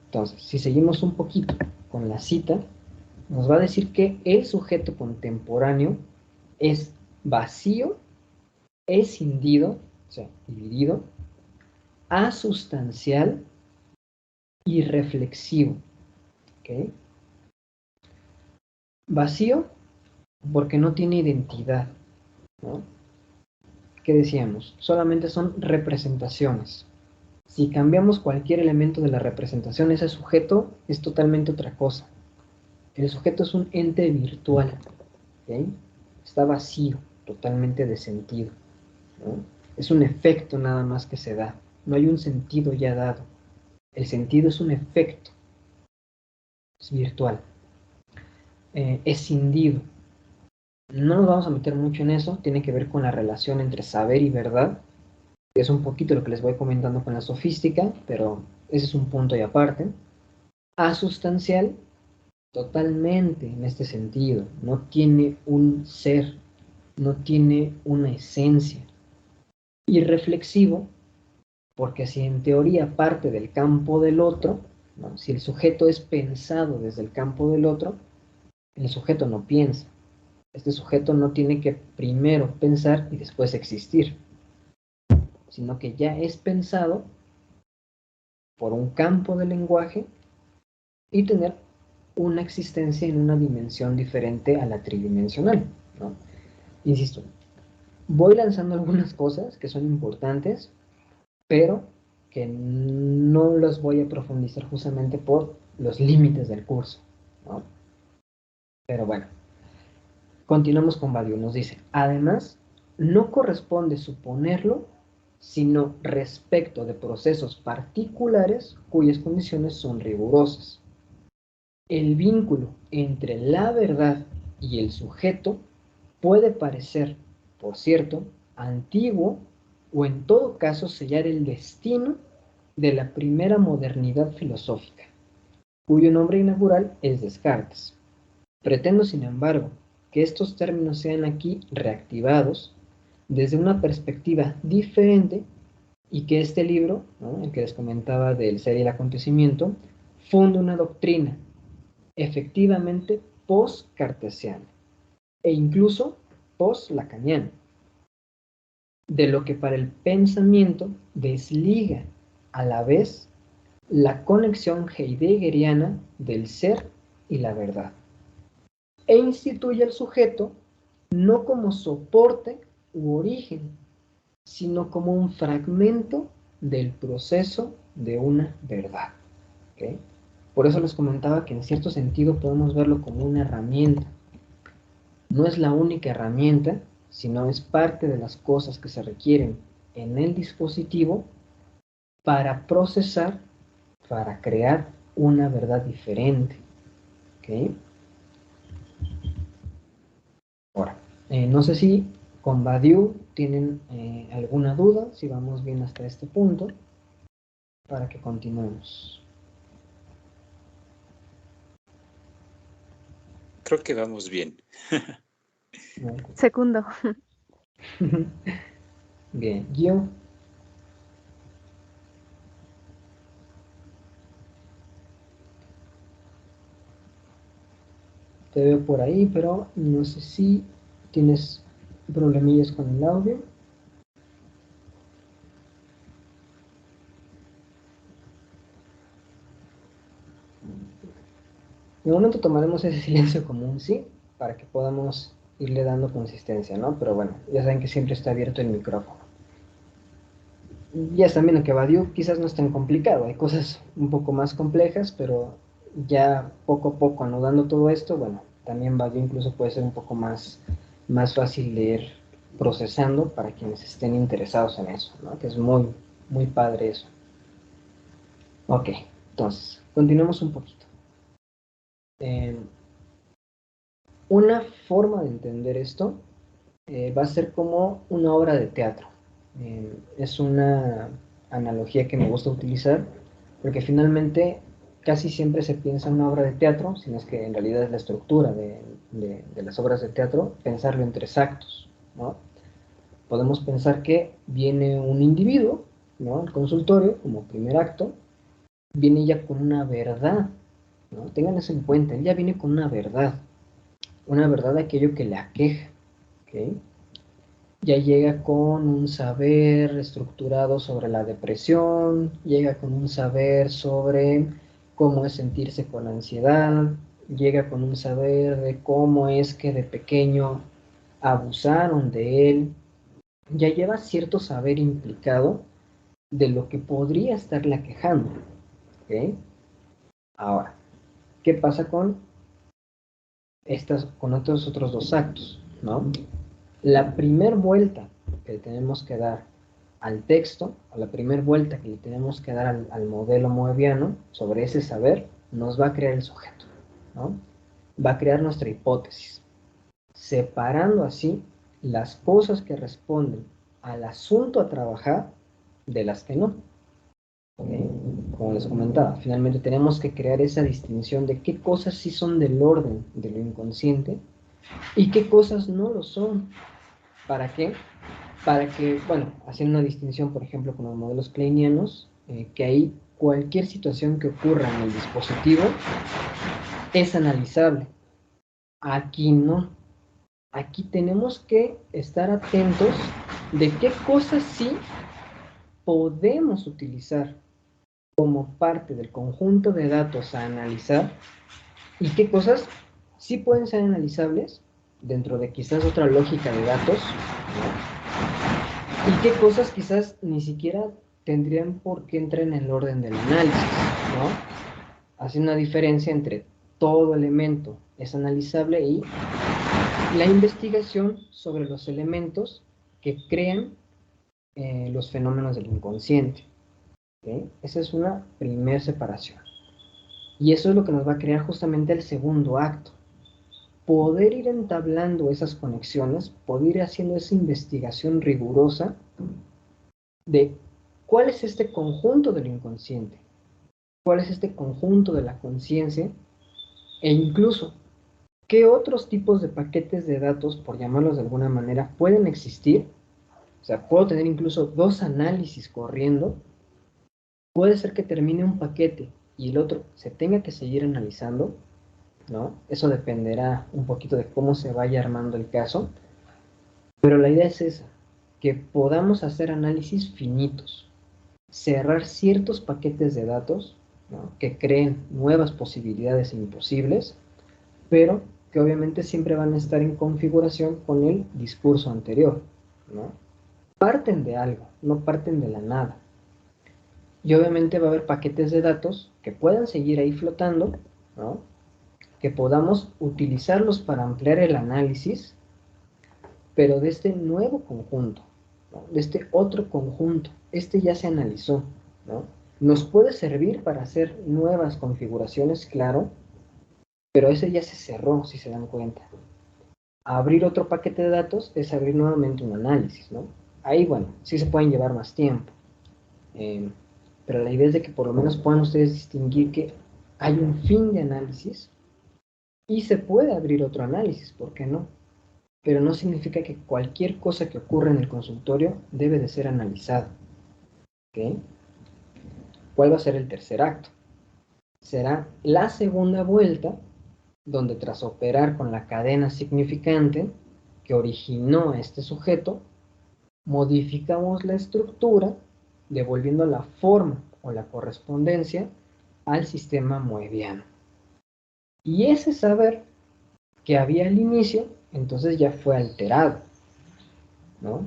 Entonces, si seguimos un poquito con la cita, nos va a decir que el sujeto contemporáneo es vacío, escindido, o sea, dividido, asustancial y reflexivo. ¿Okay? Vacío porque no tiene identidad, ¿no? ¿Qué decíamos? Solamente son representaciones. Si cambiamos cualquier elemento de la representación, ese sujeto es totalmente otra cosa. El sujeto es un ente virtual, ¿okay? Está vacío, totalmente de sentido, ¿no? Es un efecto nada más que se da, no hay un sentido ya dado. El sentido es un efecto, es virtual. Escindido. No nos vamos a meter mucho en eso, tiene que ver con la relación entre saber y verdad. Es un poquito lo que les voy comentando con la sofística, pero ese es un punto y aparte. Asustancial, totalmente en este sentido. No tiene un ser, no tiene una esencia. Y reflexivo, porque si en teoría parte del campo del otro, ¿no? Si el sujeto es pensado desde el campo del otro, el sujeto no piensa. Este sujeto no tiene que primero pensar y después existir, sino que ya es pensado por un campo del lenguaje y tener una existencia en una dimensión diferente a la tridimensional, ¿no? Insisto, voy lanzando algunas cosas que son importantes, pero que no los voy a profundizar justamente por los límites del curso, ¿no? Pero bueno, continuamos con Badiou. Nos dice, además, no corresponde suponerlo, sino respecto de procesos particulares cuyas condiciones son rigurosas. El vínculo entre la verdad y el sujeto puede parecer, por cierto, antiguo o en todo caso sellar el destino de la primera modernidad filosófica, cuyo nombre inaugural es Descartes. Pretendo, sin embargo, que estos términos sean aquí reactivados desde una perspectiva diferente y que este libro, ¿no?, el que les comentaba del ser y el acontecimiento, funde una doctrina efectivamente post-cartesiana e incluso post-lacaniana, de lo que para el pensamiento desliga a la vez la conexión heideggeriana del ser y la verdad, e instituye al sujeto no como soporte u origen, sino como un fragmento del proceso de una verdad. ¿Okay? Por eso les comentaba que en cierto sentido podemos verlo como una herramienta. No es la única herramienta, sino es parte de las cosas que se requieren en el dispositivo para procesar, para crear una verdad diferente. ¿Okay? Ahora, no sé si con Badiou tienen alguna duda, si vamos bien hasta este punto, para que continuemos. Creo que vamos bien. Segundo. Bien, Gio. Te veo por ahí, pero no sé si tienes problemillas con el audio. De momento tomaremos ese silencio como un sí, para que podamos irle dando consistencia, ¿no? Pero bueno, ya saben que siempre está abierto el micrófono. Ya están viendo que Badiou quizás no es tan complicado, hay cosas un poco más complejas, pero ya poco a poco anudando todo esto, bueno, también Badiou incluso puede ser un poco más fácil de ir procesando para quienes estén interesados en eso, ¿no? Que es muy, muy padre eso. Ok, entonces, continuemos un poquito. Una forma de entender esto va a ser como una obra de teatro. Es una analogía que me gusta utilizar porque finalmente casi siempre se piensa en una obra de teatro, sino es que en realidad es la estructura de las obras de teatro, pensarlo en 3 actos, ¿no? podemos pensar que viene un individuo, ¿no?, al consultorio como primer acto, viene ya con una verdad, ¿no? Tengan eso en cuenta, él ya viene con una verdad de aquello que le aqueja, ¿ok? Ya llega con un saber estructurado sobre la depresión, llega con un saber sobre cómo es sentirse con ansiedad, llega con un saber de cómo es que de pequeño abusaron de él, ya lleva cierto saber implicado de lo que podría estarle aquejando, ¿ok? Ahora, ¿qué pasa con estos otros dos actos, ¿no? La primer vuelta que le tenemos que dar al texto, o la primera vuelta que le tenemos que dar al modelo moebiano sobre ese saber, nos va a crear el sujeto, ¿no? Va a crear nuestra hipótesis, separando así las cosas que responden al asunto a trabajar de las que no. ¿Okay? Como les comentaba, finalmente tenemos que crear esa distinción de qué cosas sí son del orden de lo inconsciente y qué cosas no lo son. ¿Para qué? Para que, bueno, haciendo una distinción, por ejemplo, con los modelos kleinianos, que ahí cualquier situación que ocurra en el dispositivo es analizable. Aquí no. Aquí tenemos que estar atentos de qué cosas sí podemos utilizar como parte del conjunto de datos a analizar y qué cosas sí pueden ser analizables dentro de quizás otra lógica de datos, ¿no? Y qué cosas quizás ni siquiera tendrían por qué entrar en el orden del análisis, ¿no? Hace una diferencia entre todo elemento es analizable y la investigación sobre los elementos que crean los fenómenos del inconsciente. ¿Okay? Esa es una primera separación. Y eso es lo que nos va a crear justamente el segundo acto. Poder ir entablando esas conexiones, poder ir haciendo esa investigación rigurosa de cuál es este conjunto del inconsciente, cuál es este conjunto de la conciencia, e incluso qué otros tipos de paquetes de datos, por llamarlos de alguna manera, pueden existir. O sea, puedo tener incluso dos análisis corriendo. Puede ser que termine un paquete y el otro se tenga que seguir analizando, ¿no? Eso dependerá un poquito de cómo se vaya armando el caso. Pero la idea es esa, que podamos hacer análisis finitos, cerrar ciertos paquetes de datos, ¿no?, que creen nuevas posibilidades imposibles, pero que obviamente siempre van a estar en configuración con el discurso anterior, ¿no? Parten de algo, no parten de la nada. Y obviamente va a haber paquetes de datos que puedan seguir ahí flotando, ¿no?, que podamos utilizarlos para ampliar el análisis, pero de este nuevo conjunto, ¿no?, de este otro conjunto. Este ya se analizó, ¿no? Nos puede servir para hacer nuevas configuraciones, claro, pero ese ya se cerró, si se dan cuenta. Abrir otro paquete de datos es abrir nuevamente un análisis, ¿no? Ahí, bueno, sí se pueden llevar más tiempo. Pero la idea es de que por lo menos puedan ustedes distinguir que hay un fin de análisis y se puede abrir otro análisis, ¿por qué no? Pero no significa que cualquier cosa que ocurra en el consultorio debe de ser analizada. ¿Ok? ¿Cuál va a ser el tercer acto? Será la segunda vuelta, donde tras operar con la cadena significante que originó a este sujeto, modificamos la estructura, devolviendo la forma o la correspondencia al sistema moebiano. Y ese saber que había al inicio, entonces ya fue alterado, ¿no?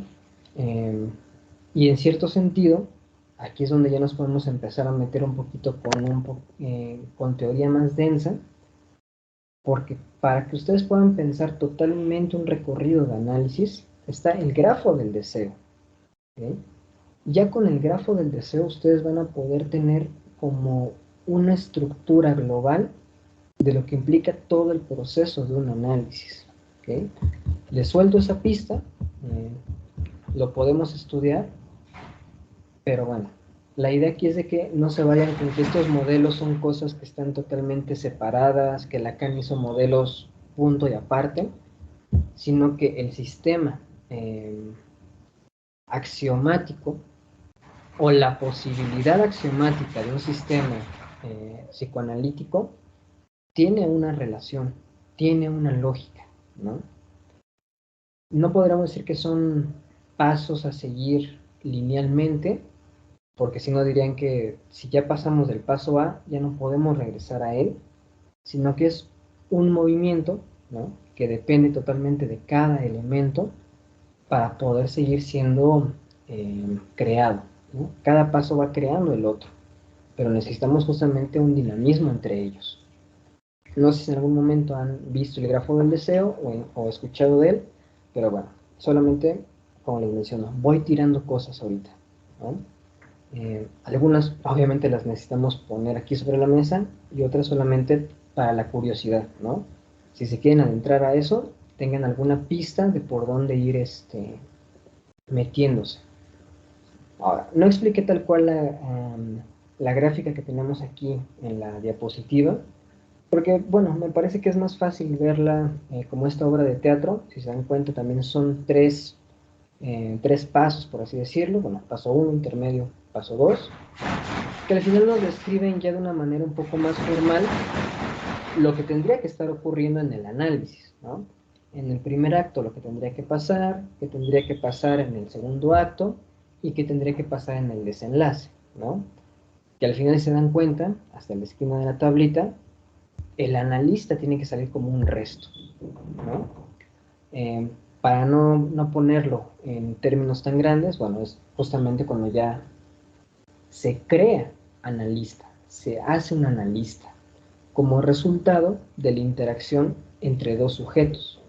Y en cierto sentido, aquí es donde ya nos podemos empezar a meter un poquito con teoría más densa, porque para que ustedes puedan pensar totalmente un recorrido de análisis, está el grafo del deseo. ¿Okay? Ya con el grafo del deseo ustedes van a poder tener como una estructura global de lo que implica todo el proceso de un análisis. ¿Okay? Les suelto esa pista, lo podemos estudiar, pero bueno, la idea aquí es de que no se vayan con que estos modelos son cosas que están totalmente separadas, que Lacan hizo modelos punto y aparte, sino que el sistema axiomático o la posibilidad axiomática de un sistema psicoanalítico tiene una relación, tiene una lógica, ¿no? No podríamos decir que son pasos a seguir linealmente, porque si no dirían que si ya pasamos del paso A, ya no podemos regresar a él, sino que es un movimiento, ¿no?, que depende totalmente de cada elemento para poder seguir siendo creado, ¿no? Cada paso va creando el otro, pero necesitamos justamente un dinamismo entre ellos. No sé si en algún momento han visto el grafo del deseo o escuchado de él, pero bueno, solamente, como les menciono, voy tirando cosas ahorita, ¿no? Algunas obviamente las necesitamos poner aquí sobre la mesa y otras solamente para la curiosidad, ¿no? Si se quieren adentrar a eso, tengan alguna pista de por dónde ir metiéndose. Ahora, no expliqué tal cual la gráfica que tenemos aquí en la diapositiva, porque, bueno, me parece que es más fácil verla como esta obra de teatro. Si se dan cuenta, también son tres pasos, por así decirlo. Bueno, paso 1, intermedio, paso 2, que al final nos describen ya de una manera un poco más formal lo que tendría que estar ocurriendo en el análisis, ¿no? En el primer acto lo que tendría que pasar, que tendría que pasar en el segundo acto y que tendría que pasar en el desenlace, ¿no? Que al final, si se dan cuenta, hasta la esquina de la tablita, el analista tiene que salir como un resto, ¿no? Para no ponerlo en términos tan grandes, bueno, es justamente cuando ya se crea analista, se hace un analista, como resultado de la interacción entre dos sujetos.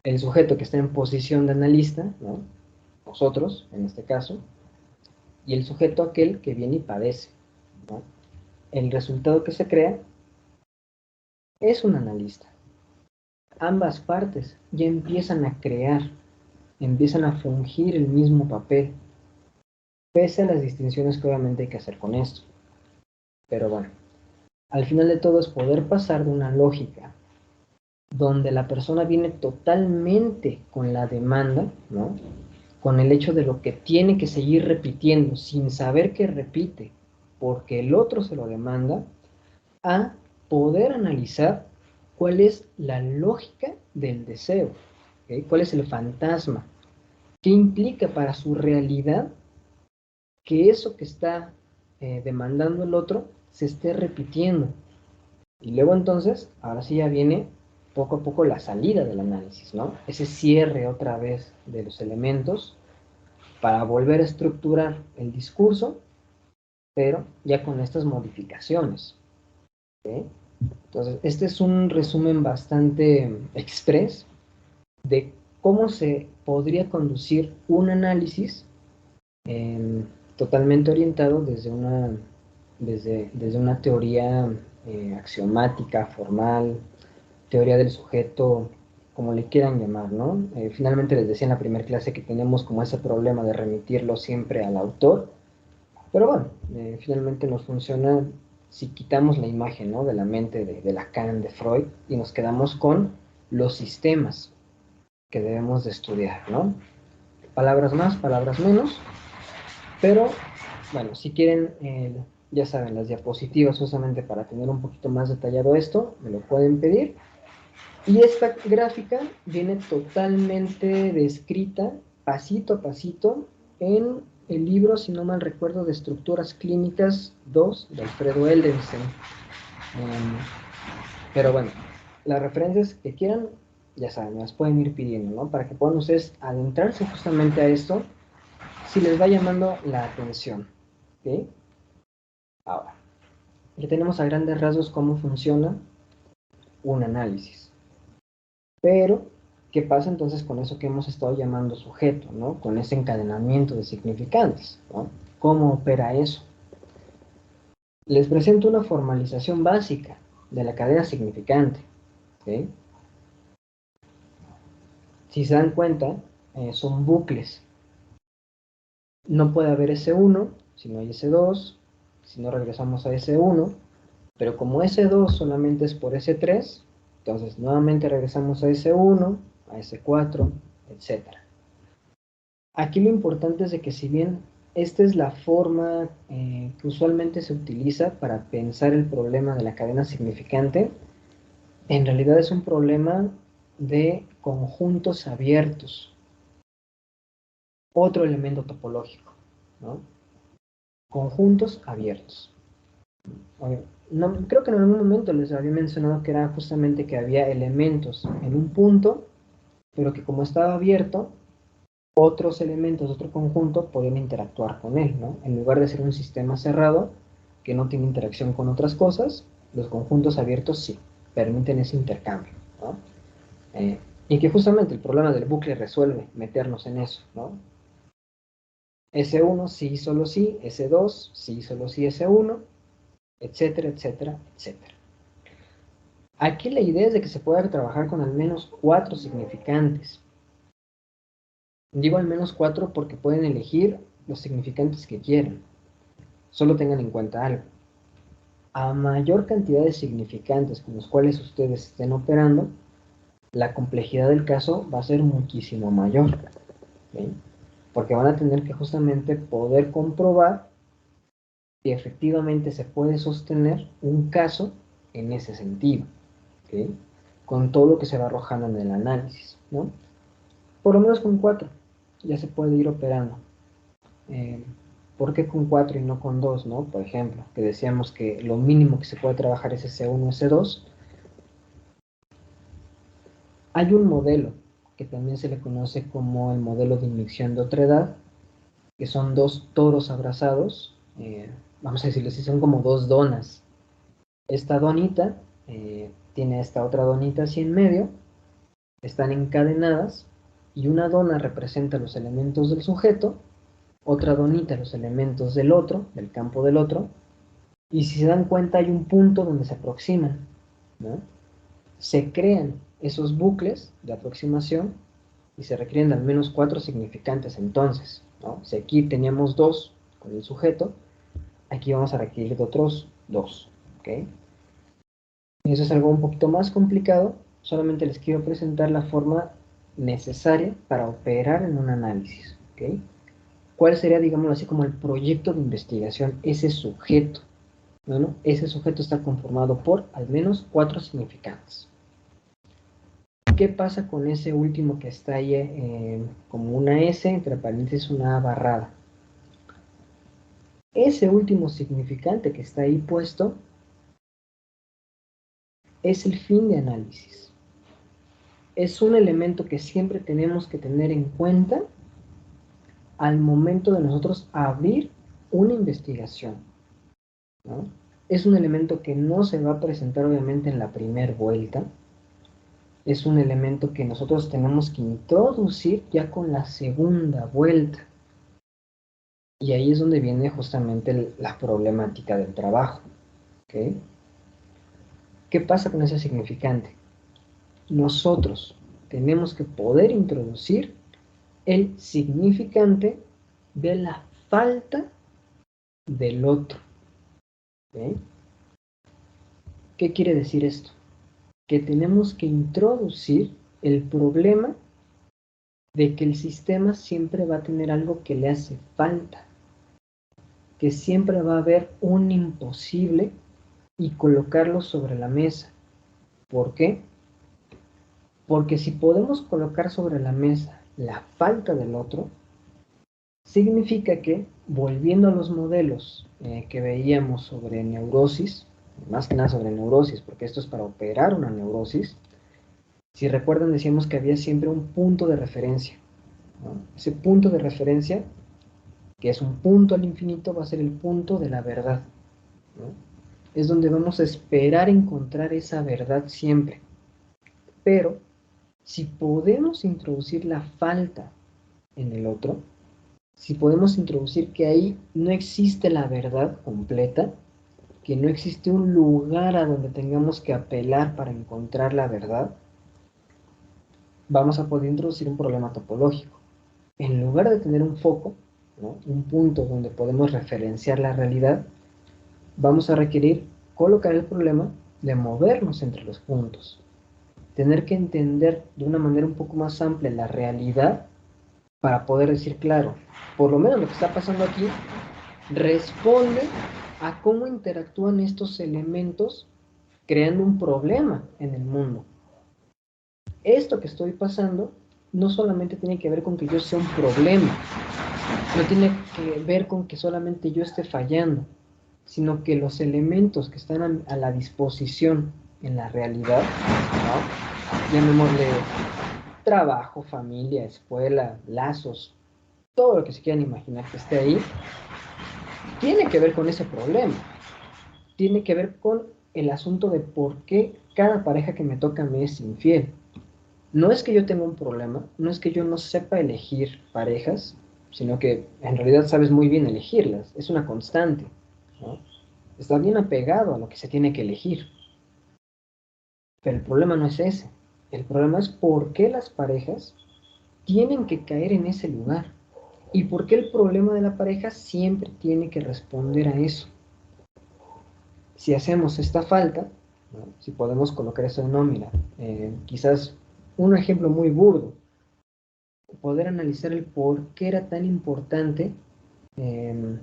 El sujeto que está en posición de analista, ¿no?, nosotros, en este caso, y el sujeto aquel que viene y padece, ¿no? El resultado que se crea es un analista. Ambas partes ya empiezan a crear, empiezan a fungir el mismo papel, pese a las distinciones que obviamente hay que hacer con esto. Pero bueno, al final de todo es poder pasar de una lógica donde la persona viene totalmente con la demanda, ¿no?, con el hecho de lo que tiene que seguir repitiendo sin saber que repite porque el otro se lo demanda, a poder analizar cuál es la lógica del deseo, ¿okay? ¿Cuál es el fantasma? ¿Qué implica para su realidad que eso que está demandando el otro se esté repitiendo? Y luego entonces, ahora sí ya viene poco a poco la salida del análisis, ¿no? Ese cierre otra vez de los elementos para volver a estructurar el discurso, pero ya con estas modificaciones, ¿okay? Entonces, este es un resumen bastante express de cómo se podría conducir un análisis totalmente orientado desde una teoría axiomática, formal, teoría del sujeto, como le quieran llamar, ¿no? Finalmente les decía en la primera clase que tenemos como ese problema de remitirlo siempre al autor, pero bueno, finalmente nos funciona si quitamos la imagen, ¿no?, de la mente de Lacan, de Freud, y nos quedamos con los sistemas que debemos de estudiar, ¿no? Palabras más, palabras menos, pero bueno, si quieren, ya saben, las diapositivas justamente para tener un poquito más detallado esto, me lo pueden pedir. Y esta gráfica viene totalmente descrita, pasito a pasito, en el libro, si no mal recuerdo, de Estructuras Clínicas 2, de Alfredo Eldenstein. Pero bueno, las referencias que quieran, ya saben, me las pueden ir pidiendo, ¿no? Para que puedan ustedes adentrarse justamente a esto, si les va llamando la atención, ¿ok? Ahora, ya tenemos a grandes rasgos cómo funciona un análisis. Pero, ¿qué pasa entonces con eso que hemos estado llamando sujeto, ¿no? Con ese encadenamiento de significantes, ¿no? ¿Cómo opera eso? Les presento una formalización básica de la cadena significante, ¿okay? Si se dan cuenta, son bucles. No puede haber S1 si no hay S2, si no regresamos a S1, pero como S2 solamente es por S3, entonces nuevamente regresamos a S1, a S4, etc. Aquí lo importante es de que si bien esta es la forma que usualmente se utiliza para pensar el problema de la cadena significante, en realidad es un problema de conjuntos abiertos, otro elemento topológico, ¿no? Conjuntos abiertos. No, creo que en algún momento les había mencionado que era justamente que había elementos en un punto, pero que como estaba abierto, otros elementos de otro conjunto podían interactuar con él, ¿no? En lugar de ser un sistema cerrado que no tiene interacción con otras cosas, los conjuntos abiertos sí, permiten ese intercambio, ¿no? Y que justamente el problema del bucle resuelve meternos en eso, ¿no? S1 sí, solo sí, S2 sí, solo sí, S1, etcétera, etcétera, etcétera. Aquí la idea es de que se pueda trabajar con al menos 4 significantes. Digo al menos 4 porque pueden elegir los significantes que quieran. Solo tengan en cuenta algo. A mayor cantidad de significantes con los cuales ustedes estén operando, la complejidad del caso va a ser muchísimo mayor. ¿Sí? Porque van a tener que justamente poder comprobar si efectivamente se puede sostener un caso en ese sentido. ¿Sí? Con todo lo que se va arrojando en el análisis, ¿no? Por lo menos con 4 ya se puede ir operando. ¿Por qué con 4 y no con 2, no? Por ejemplo, que decíamos que lo mínimo que se puede trabajar es S1, S2. Hay un modelo que también se le conoce como el modelo de inyección de otredad, que son dos toros abrazados, vamos a decirlo así, son como dos donas. Esta donita tiene esta otra donita así en medio, están encadenadas, y una dona representa los elementos del sujeto, otra donita los elementos del otro, del campo del otro, y si se dan cuenta hay un punto donde se aproximan, ¿no? Se crean esos bucles de aproximación y se requieren al menos 4 significantes entonces, ¿no? Si aquí teníamos 2 con el sujeto, aquí vamos a requerir de otros 2, ¿ok? Y eso es algo un poquito más complicado, solamente les quiero presentar la forma necesaria para operar en un análisis, ¿ok? ¿Cuál sería, digámoslo así, como el proyecto de investigación, ese sujeto? Bueno, ese sujeto está conformado por al menos 4 significantes. ¿Qué pasa con ese último que está ahí como una S, entre paréntesis una A barrada? Ese último significante que está ahí puesto es el fin de análisis. Es un elemento que siempre tenemos que tener en cuenta al momento de nosotros abrir una investigación, ¿no? Es un elemento que no se va a presentar obviamente en la primera vuelta. Es un elemento que nosotros tenemos que introducir ya con la segunda vuelta. Y ahí es donde viene justamente la problemática del trabajo. ¿Okay? ¿Qué pasa con ese significante? Nosotros tenemos que poder introducir el significante de la falta del otro. ¿Okay? ¿Qué quiere decir esto? Que tenemos que introducir el problema de que el sistema siempre va a tener algo que le hace falta, que siempre va a haber un imposible y colocarlo sobre la mesa. ¿Por qué? Porque si podemos colocar sobre la mesa la falta del otro, significa que, volviendo a los modelos que veíamos sobre neurosis, más que nada sobre neurosis, porque esto es para operar una neurosis, si recuerdan decíamos que había siempre un punto de referencia, ¿no? Ese punto de referencia, que es un punto al infinito, va a ser el punto de la verdad, ¿no? Es donde vamos a esperar encontrar esa verdad siempre. Pero si podemos introducir la falta en el otro, si podemos introducir que ahí no existe la verdad completa, que no existe un lugar a donde tengamos que apelar para encontrar la verdad, vamos a poder introducir un problema topológico. En lugar de tener un foco, ¿no? Un punto donde podemos referenciar la realidad, vamos a requerir colocar el problema de movernos entre los puntos. Tener que entender de una manera un poco más amplia la realidad para poder decir, claro, por lo menos lo que está pasando aquí responde a cómo interactúan estos elementos creando un problema en el mundo. Esto que estoy pasando no solamente tiene que ver con que yo sea un problema, no tiene que ver con que solamente yo esté fallando, sino que los elementos que están a la disposición en la realidad, ¿no? Llamémosle trabajo, familia, escuela, lazos, todo lo que se quieran imaginar que esté ahí, tiene que ver con ese problema, tiene que ver con el asunto de por qué cada pareja que me toca me es infiel. No es que yo tenga un problema, no es que yo no sepa elegir parejas, sino que en realidad sabes muy bien elegirlas, es una constante, ¿no? Está bien apegado a lo que se tiene que elegir. Pero el problema no es ese. El problema es por qué las parejas tienen que caer en ese lugar. Y por qué el problema de la pareja siempre tiene que responder a eso. Si hacemos esta falta, ¿no? Si podemos colocar eso en nómina, quizás un ejemplo muy burdo, poder analizar el por qué era tan importante eh,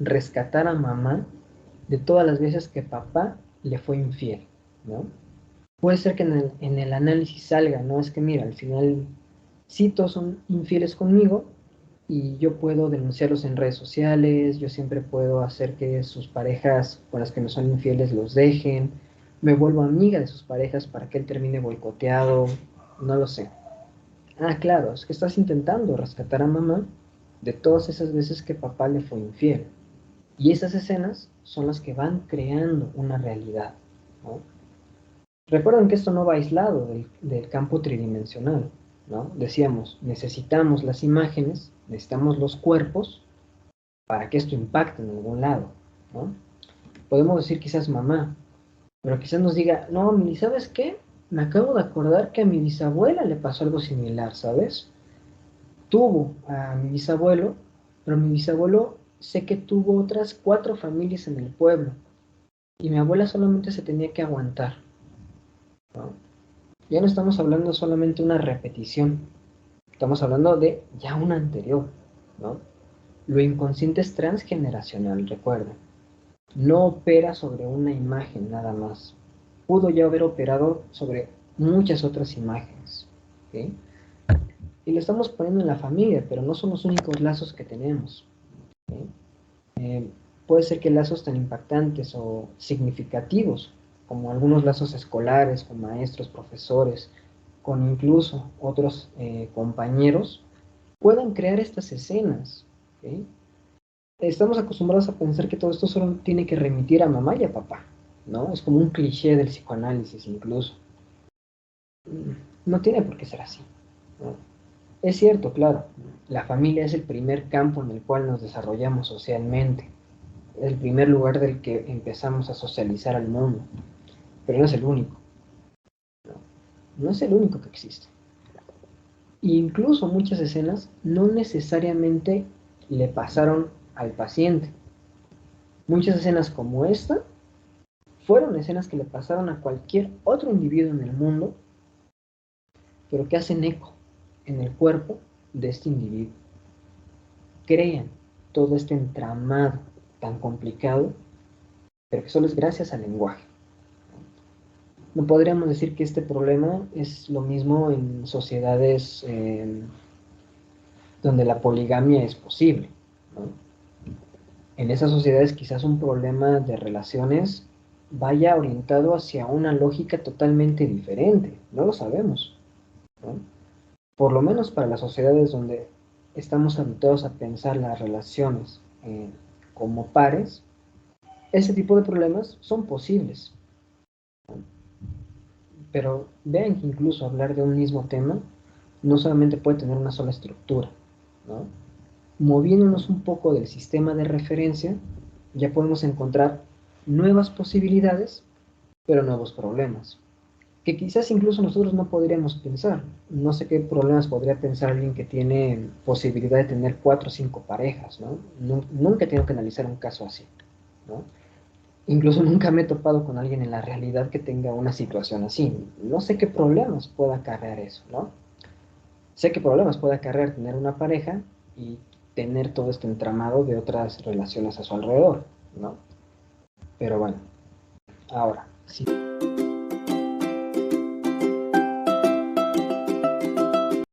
rescatar a mamá de todas las veces que papá le fue infiel, ¿no? Puede ser que en el análisis salga, ¿no? Es que mira, al final sí todos son infieles conmigo y yo puedo denunciarlos en redes sociales, yo siempre puedo hacer que sus parejas con las que me son infieles los dejen, me vuelvo amiga de sus parejas para que él termine boicoteado, no lo sé. Ah, claro, es que estás intentando rescatar a mamá de todas esas veces que papá le fue infiel. Y esas escenas son las que van creando una realidad, ¿no? Recuerden que esto no va aislado del campo tridimensional, ¿no? Decíamos, necesitamos las imágenes, necesitamos los cuerpos para que esto impacte en algún lado, ¿no? Podemos decir quizás mamá, pero quizás nos diga, no, Mili, ¿sabes qué? Me acabo de acordar que a mi bisabuela le pasó algo similar, ¿sabes? Tuvo a mi bisabuelo, pero mi bisabuelo sé que tuvo otras 4 familias en el pueblo y mi abuela solamente se tenía que aguantar, ¿no? Ya no estamos hablando solamente de una repetición, estamos hablando de ya una anterior, ¿no? Lo inconsciente es transgeneracional, recuerda. No opera sobre una imagen nada más. Pudo ya haber operado sobre muchas otras imágenes, ¿ok? Y lo estamos poniendo en la familia, pero no son los únicos lazos que tenemos, ¿ok? Eh, Puede ser que lazos tan impactantes o significativos, como algunos lazos escolares, con maestros, profesores, con incluso otros compañeros, puedan crear estas escenas, ¿ok? Estamos acostumbrados a pensar que todo esto solo tiene que remitir a mamá y a papá, ¿no? Es como un cliché del psicoanálisis incluso. No tiene por qué ser así, ¿no? Es cierto, claro, la familia es el primer campo en el cual nos desarrollamos socialmente, es el primer lugar del que empezamos a socializar al mundo, pero no es el único, ¿no? No es el único que existe. E incluso muchas escenas no necesariamente le pasaron al paciente. Muchas escenas como esta fueron escenas que le pasaron a cualquier otro individuo en el mundo, pero que hacen eco en el cuerpo de este individuo. Crean todo este entramado tan complicado, pero que solo es gracias al lenguaje. No podríamos decir que este problema es lo mismo en sociedades donde la poligamia es posible, ¿no? En esas sociedades quizás un problema de relaciones vaya orientado hacia una lógica totalmente diferente, no lo sabemos, ¿no? Por lo menos para las sociedades donde estamos habituados a pensar las relaciones como pares, ese tipo de problemas son posibles, ¿no? Pero vean que incluso hablar de un mismo tema no solamente puede tener una sola estructura, ¿no? Moviéndonos un poco del sistema de referencia, ya podemos encontrar nuevas posibilidades, pero nuevos problemas, que quizás incluso nosotros no podríamos pensar. No sé qué problemas podría pensar alguien que tiene posibilidad de tener 4 o 5 parejas, ¿no? Nunca he tenido que analizar un caso así, ¿no? Incluso nunca me he topado con alguien en la realidad que tenga una situación así. No sé qué problemas pueda acarrear eso, ¿no? sé qué problemas puede acarrear tener una pareja y tener todo este entramado de otras relaciones a su alrededor, ¿no? Pero bueno, ahora, sí.